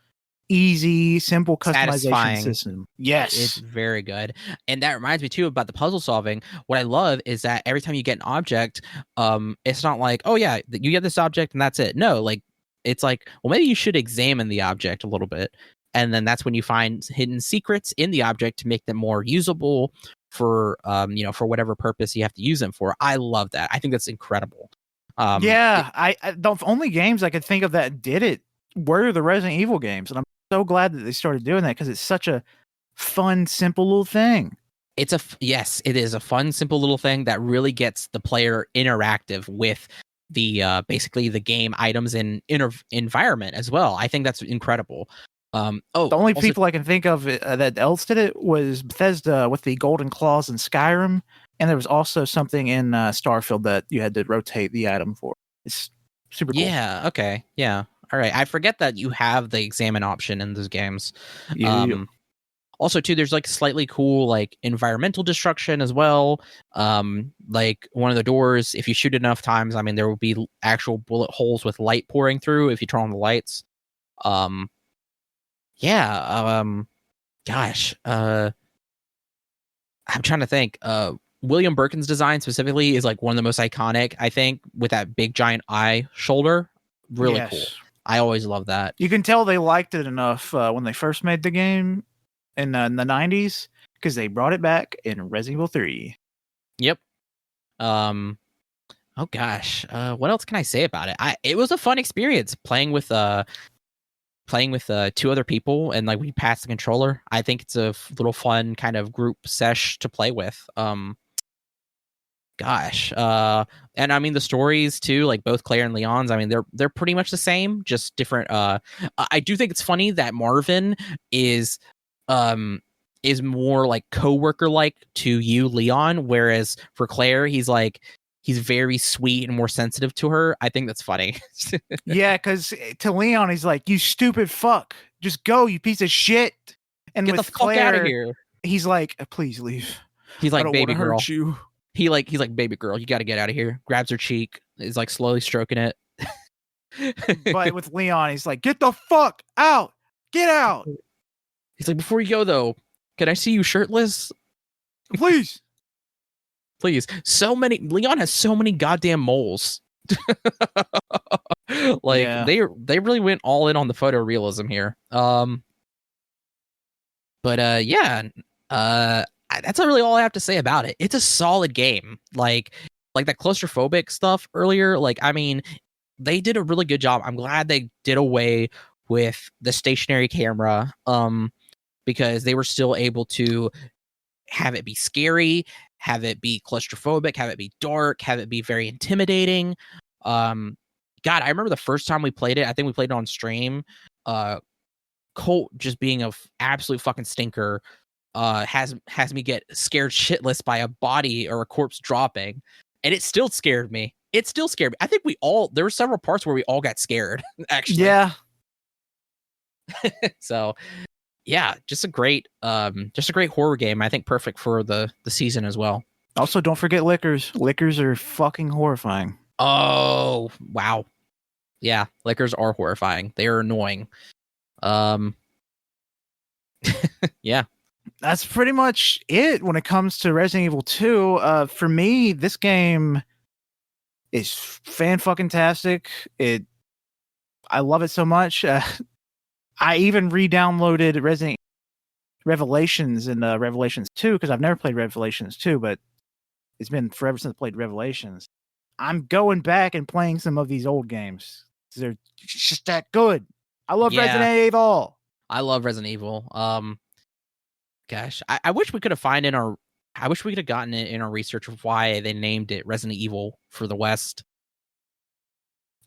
S4: easy, simple customization system. Yes.
S5: It's very good. And that reminds me too about the puzzle solving. What I love is that every time you get an object, it's not like, oh yeah, you get this object and that's it. No, like it's like, well, maybe you should examine the object a little bit. And then that's when you find hidden secrets in the object to make them more usable for for whatever purpose you have to use them for. I love that. I think that's incredible.
S4: I the only games I could think of that did it were the Resident Evil games, and I'm so glad that they started doing that because it's such a fun, simple little thing.
S5: Yes, it is a fun, simple little thing that really gets the player interactive with the basically the game items and environment as well. I think that's incredible. The
S4: only people I can think of that else did it was Bethesda with the golden claws in Skyrim, and there was also something in Starfield that you had to rotate the item for. It's super cool.
S5: Yeah. Okay. Yeah. All right. I forget that you have the examine option in those games. Also, too, there's like slightly cool like environmental destruction as well. Like one of the doors, if you shoot enough times, I mean, there will be actual bullet holes with light pouring through if you turn on the lights. Gosh. I'm trying to think. William Birkin's design specifically is like one of the most iconic, I think, with that big giant eye shoulder. Really cool. I always love that.
S4: You can tell they liked it enough when they first made the game in the 90s because they brought it back in Resident Evil 3.
S5: Yep. Oh gosh. What else can I say about it? It was a fun experience playing with two other people, and like we passed the controller. I think it's a little fun kind of group sesh to play with. And I mean the stories too, like both Claire and Leon's, I mean they're pretty much the same, just different. I do think it's funny that Marvin is more like coworker like to you, Leon, whereas for Claire he's very sweet and more sensitive to her. I think that's funny.
S4: Yeah, because to Leon he's like, you stupid fuck, just go, you piece of shit. And
S5: get
S4: with
S5: the fuck
S4: Claire,
S5: out of here.
S4: He's like, please leave.
S5: He's like, baby girl.
S4: Hurt you.
S5: He's like, baby girl, you got to get out of here. Grabs her cheek, is like slowly stroking it.
S4: But with Leon, he's like, get the fuck out. Get out.
S5: He's like, before you go, though, can I see you shirtless?
S4: Please.
S5: Please. Leon has so many goddamn moles. Like
S4: Yeah.
S5: they really went all in on the photorealism here. Yeah, that's really all I have to say about it. It's a solid game. Like that claustrophobic stuff earlier. Like, I mean, they did a really good job. I'm glad they did away with the stationary camera. Because they were still able to have it be scary, have it be claustrophobic, have it be dark, have it be very intimidating. God, I remember the first time we played it. I think we played it on stream. Colt just being a absolute fucking stinker has me get scared shitless by a body or a corpse dropping, and it still scared me. It still scared me. I think there were several parts where we all got scared. Actually,
S4: Yeah.
S5: So yeah, just a great horror game. I think perfect for the season as well.
S4: Also, don't forget liquors. Liquors are fucking horrifying.
S5: Oh wow, yeah, liquors are horrifying. They are annoying. Yeah,
S4: that's pretty much it when it comes to Resident Evil 2. For me, this game is fan-fucking-tastic. I love it so much. I even re-downloaded Resident Revelations and Revelations 2 because I've never played Revelations 2, but it's been forever since I played Revelations. I'm going back and playing some of these old games. They're just that good. I love Resident Evil.
S5: I love Resident Evil. Gosh, I wish we could have gotten it in our research of why they named it Resident Evil for the West.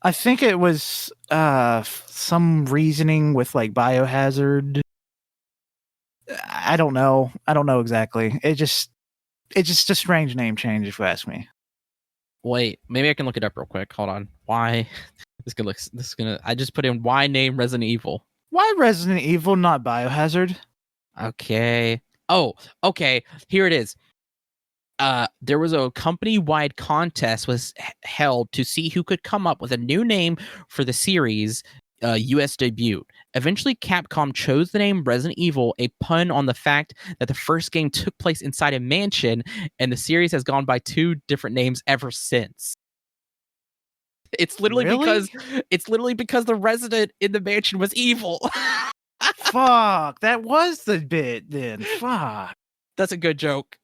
S4: I think it was some reasoning with like Biohazard. I don't know. I don't know exactly. It's just a strange name change, if you ask me.
S5: Wait, maybe I can look it up real quick. Hold on. Why? I just put in why name Resident Evil.
S4: Why Resident Evil, not Biohazard?
S5: Okay. Oh, okay. Here it is. There was a company-wide contest was held to see who could come up with a new name for the series' U.S. debut. Eventually, Capcom chose the name Resident Evil, a pun on the fact that the first game took place inside a mansion, and the series has gone by 2 different names ever since. It's literally because the resident in the mansion was evil.
S4: Fuck, that was the bit then. Fuck.
S5: That's a good joke.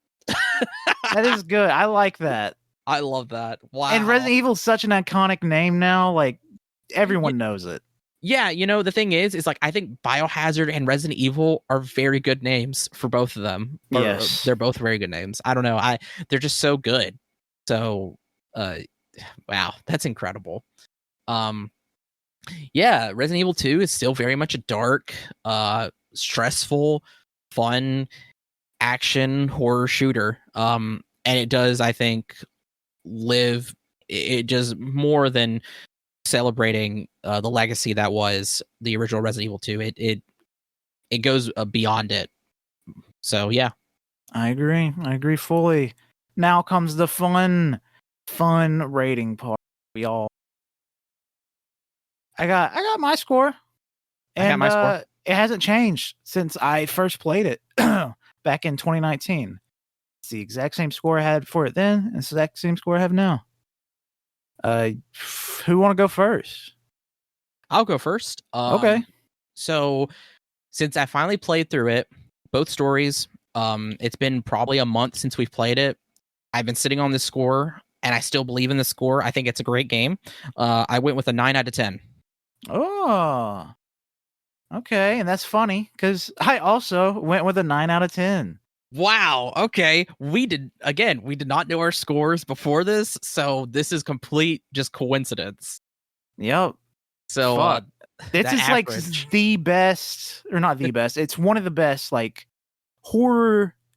S4: That is good. I like that.
S5: I love that. Wow.
S4: And Resident Evil's such an iconic name now. Like, everyone knows it.
S5: Yeah, the thing is like I think Biohazard and Resident Evil are very good names for both of them.
S4: Yes.
S5: They're both very good names. I don't know. They're just so good. So wow, that's incredible. Yeah, Resident Evil 2 is still very much a dark, stressful, fun action horror shooter. And it does, I think, it does more than celebrating the legacy that was the original Resident Evil 2. It goes beyond it. So yeah,
S4: I agree fully. Now comes the fun rating part. I got my score. And
S5: I got my score.
S4: It hasn't changed since I first played it back in 2019. It's the exact same score I had for it then, and it's the exact same score I have now. Who want to go first?
S5: I'll go first.
S4: Okay.
S5: So since I finally played through it, both stories, it's been probably a month since we've played it. I've been sitting on this score, and I still believe in the score. I think it's a great game. I went with a 9 out of 10.
S4: Oh, okay. And that's funny because I also went with a 9 out of 10.
S5: Wow. Okay. We did not know our scores before this, so this is complete just coincidence.
S4: Yep.
S5: So
S4: this is like the best, or not the best. It's one of the best like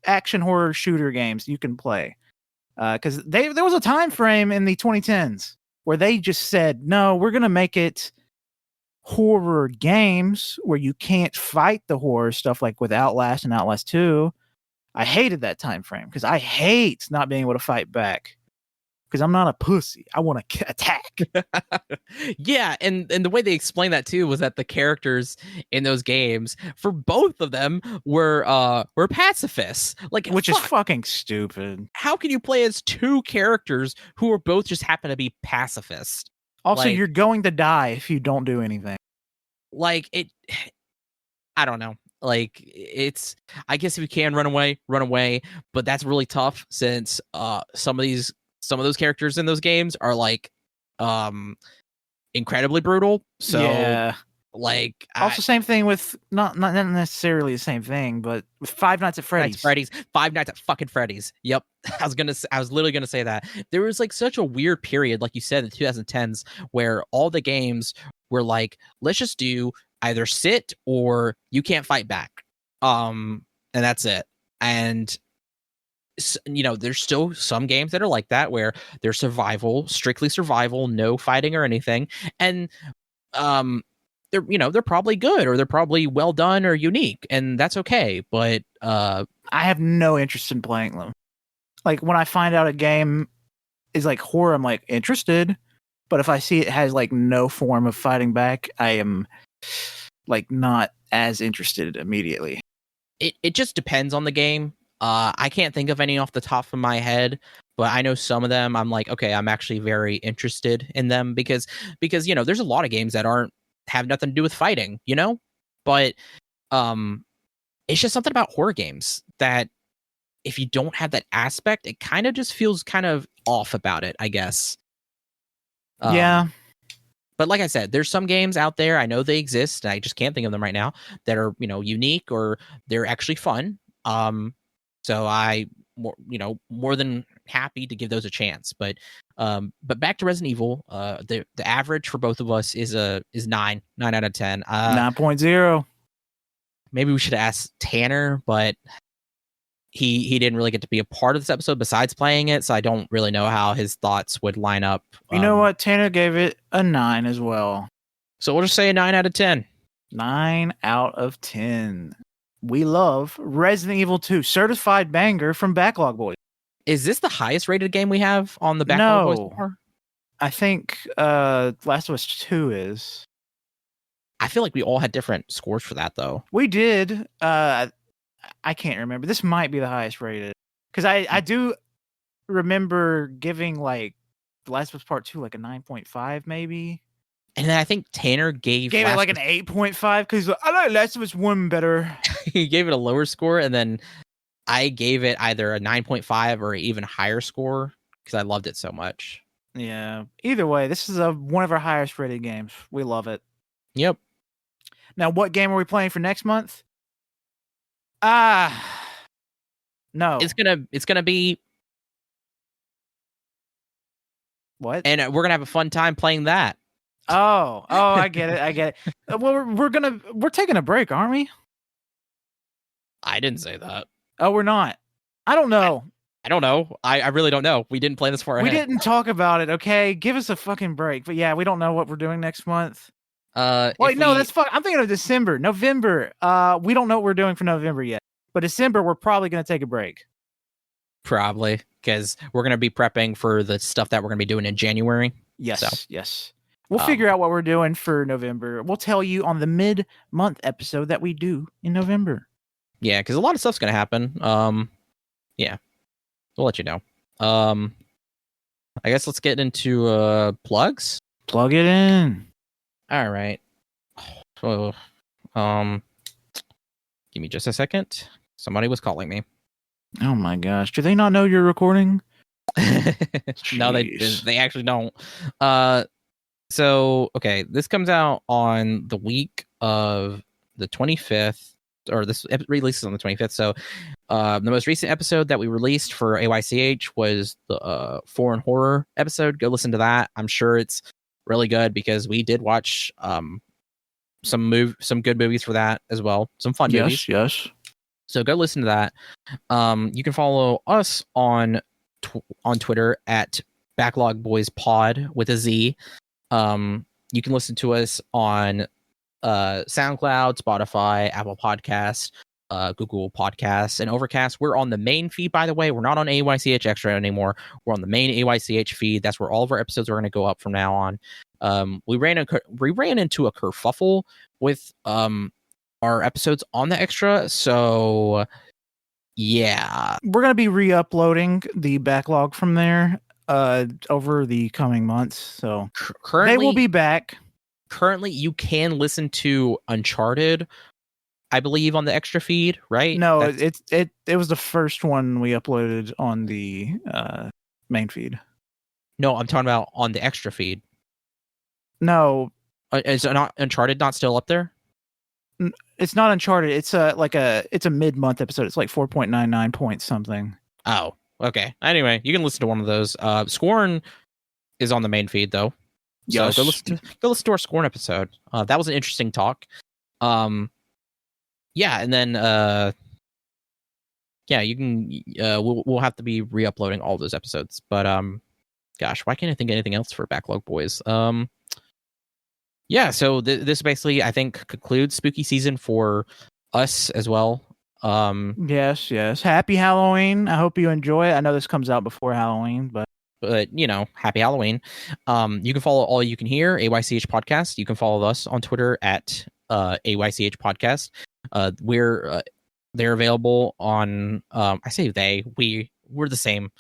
S4: action horror shooter games you can play. Because there was a time frame in the 2010s where they just said, no, we're gonna make it horror games where you can't fight the horror stuff like with Outlast and Outlast 2. I hated that time frame because I hate not being able to fight back. because I'm not a pussy. I want to attack.
S5: Yeah, and the way they explained that too was that the characters in those games, for both of them, were pacifists. Like,
S4: Which is fucking stupid.
S5: how can you play as two characters who are both just happen to be pacifists?
S4: Also,
S5: Like-
S4: you're going to die if you don't do anything.
S5: Like it, I don't know. Like it's, I guess if you can run away, but that's really tough since some of those characters in those games are like incredibly brutal. So
S4: yeah.
S5: like
S4: Also, same thing with not necessarily the same thing, but with Five Nights at Freddy's.
S5: Five Nights at fucking Freddy's. Yep, I was literally gonna say that. There was like such a weird period, like you said, in the 2010s, where all the games were like, let's just do either sit or you can't fight back, and that's it. And you know, there's still some games that are like that, where they're strictly survival, no fighting or anything, and they're probably good, or they're probably well done or unique, and that's okay. But
S4: I have no interest in playing them. Like, when I find out a game is like horror, I'm like interested. But if I see it has like no form of fighting back, I am like not as interested immediately.
S5: It just depends on the game. I can't think of any off the top of my head, but I know some of them I'm like, okay, I'm actually very interested in them because you know, there's a lot of games that have nothing to do with fighting, you know? But it's just something about horror games that if you don't have that aspect, it kind of just feels kind of off about it, I guess.
S4: Yeah.
S5: But like I said, there's some games out there, I know they exist, and I just can't think of them right now, that are, you know, unique or they're actually fun. So more than happy to give those a chance. But back to Resident Evil, the average for both of us is 9 out of 10.
S4: 9.0.
S5: Maybe we should ask Tanner, but he didn't really get to be a part of this episode besides playing it, so I don't really know how his thoughts would line up.
S4: You know what? Tanner gave it a 9 as well.
S5: So we'll just say a 9 out of 10.
S4: 9 out of 10. We love Resident Evil 2, certified banger from Backlog Boyz.
S5: Is this the highest rated game we have on the Backlog Boyz so far?
S4: I think Last of Us 2 is.
S5: I feel like we all had different scores for that, though.
S4: We did. I can't remember. This might be the highest rated. Because I do remember giving like The Last of Us Part 2 like a 9.5 maybe.
S5: And then I think Tanner gave
S4: it like an 8.5 because I like Last of Us 1 better.
S5: He gave it a lower score, and then I gave it either a 9.5 or an even higher score because I loved it so much.
S4: Yeah. Either way, this is one of our highest rated games. We love it.
S5: Yep.
S4: Now, what game are we playing for next month? No.
S5: It's gonna be
S4: what?
S5: And we're gonna have a fun time playing that.
S4: Oh, I get it. Well, we're taking a break, aren't we?
S5: I didn't say that.
S4: Oh, we're not. I don't know.
S5: I don't know. I really don't know. We didn't plan this far ahead.
S4: We didn't talk about it, okay? Give us a fucking break. But yeah, we don't know what we're doing next month. Wait, no, that's fuck. I'm thinking of December. November. We don't know what we're doing for November yet. But December, we're probably going to take a break.
S5: Probably, because we're going to be prepping for the stuff that we're going to be doing in January.
S4: Yes, yes. We'll figure out what we're doing for November. We'll tell you on the mid-month episode that we do in November.
S5: Yeah, because a lot of stuff's going to happen. Yeah, we'll let you know. I guess let's get into plugs.
S4: Plug it in.
S5: All right. So, give me just a second. Somebody was calling me.
S4: Oh my gosh! Do they not know you're recording?
S5: No, they actually don't. So okay, this comes out on the week of the 25th, or this releases on the 25th. So, the most recent episode that we released for AYCH was the foreign horror episode. Go listen to that. I'm sure it's really good because we did watch some good movies for that as well. Some fun movies.
S4: Yes.
S5: So go listen to that. You can follow us on Twitter at Backlog Boyz Pod with a Z. You can listen to us on SoundCloud, Spotify, Apple Podcasts, Google Podcasts, and Overcast. We're on the main feed, by the way. We're not on AYCH Extra anymore. We're on the main AYCH feed. That's where all of our episodes are going to go up from now on. We ran into a kerfuffle with our episodes on the Extra, so yeah,
S4: we're going to be re-uploading the backlog from there over the coming months. So
S5: currently
S4: they will be back.
S5: Currently, you can listen to Uncharted, I believe, on the Extra feed, right?
S4: No, it was the first one we uploaded on the main feed.
S5: No, I'm talking about on the Extra feed.
S4: No,
S5: is not Uncharted not still up there?
S4: It's not Uncharted. It's a mid-month episode. It's like 4.99 points something.
S5: Oh, okay. Anyway, you can listen to one of those. Scorn is on the main feed though. So
S4: yes.
S5: Go listen to our Scorn episode. That was an interesting talk. Yeah, and then yeah, you can we'll have to be re-uploading all those episodes. But gosh, why can't I think of anything else for Backlog Boys? Yeah, so this basically, I think, concludes spooky season for us as well.
S4: Yes. Happy Halloween. I hope you enjoy it. I know this comes out before Halloween, but
S5: you know, happy Halloween. You can follow All You Can Hear, AYCH Podcast. You can follow us on Twitter at AYCH Podcast. They're available on I say we're the same.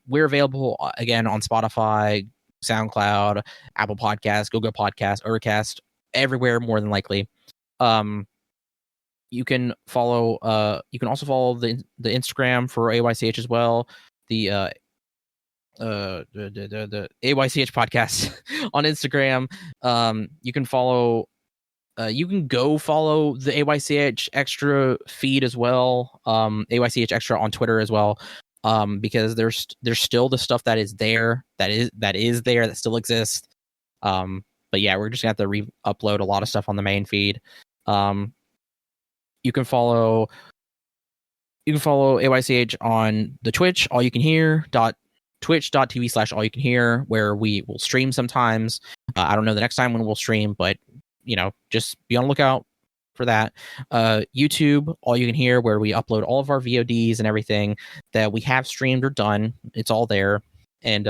S5: We're available again on Spotify, SoundCloud, Apple Podcasts, Google Podcasts, Overcast, everywhere more than likely. You can follow you can also follow the Instagram for AYCH as well. The AYCH podcast on Instagram. You can follow you can go follow the AYCH Extra feed as well. AYCH Extra on Twitter as well. Because there's still the stuff that is there that still exists. But yeah, we're just gonna have to re-upload a lot of stuff on the main feed. You can follow AYCH on the Twitch, All You Can Hear twitch.tv/allyoucanhear, where we will stream sometimes. I don't know the next time when we'll stream, but you know, just be on the lookout for that. YouTube, All You Can Hear, where we upload all of our VODs and everything that we have streamed or done. It's all there. And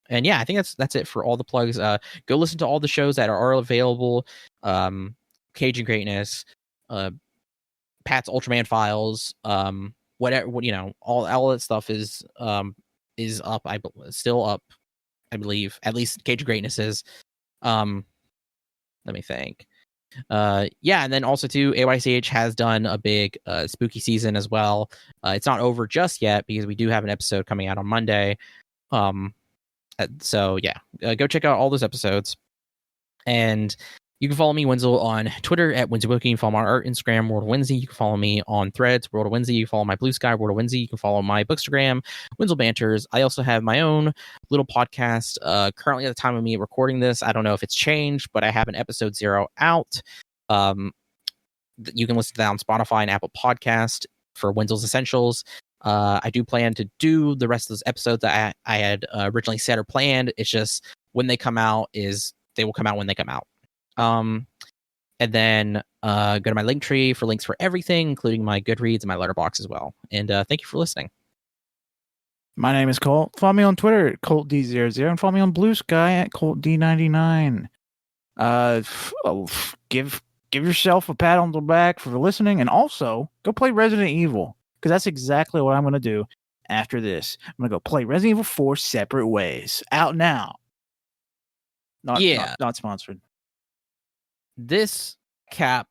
S5: yeah, I think that's it for all the plugs. Go listen to all the shows that are available. Cajun Greatness, Pat's Ultraman Files, whatever, you know, all that stuff is up. Still up, I believe. At least Cajun Greatness is. Let me think. Yeah, and then also too, AYCH has done a big spooky season as well. It's not over just yet because we do have an episode coming out on Monday. So yeah, go check out all those episodes. And you can follow me, Wenzel, on Twitter at WenzelBookie. You can follow my art Instagram, World of Wednesday. You can follow me on Threads, World of Wednesday. You can follow my Blue Sky, World of Wednesday. You can follow my Bookstagram, Wenzel Banters. I also have my own little podcast. Currently, at the time of me recording this, I don't know if it's changed, but I have an episode 0 out. You can listen to that on Spotify and Apple Podcast for Wenzel's Essentials. I do plan to do the rest of those episodes that I had originally said or planned. It's just when they come out they will come out when they come out. And then go to my link tree for links for everything, including my Goodreads and my Letterboxd as well. And thank you for listening.
S4: My name is Colt. Follow me on Twitter at ColtD00 and follow me on Blue Sky at ColtD99. Give yourself a pat on the back for listening, and also go play Resident Evil, because that's exactly what I'm going to do after this. I'm going to go play Resident Evil 4 Separate Ways. Out now. Not sponsored.
S5: This cap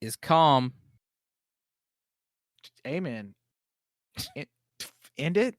S5: is calm.
S4: Amen. End it.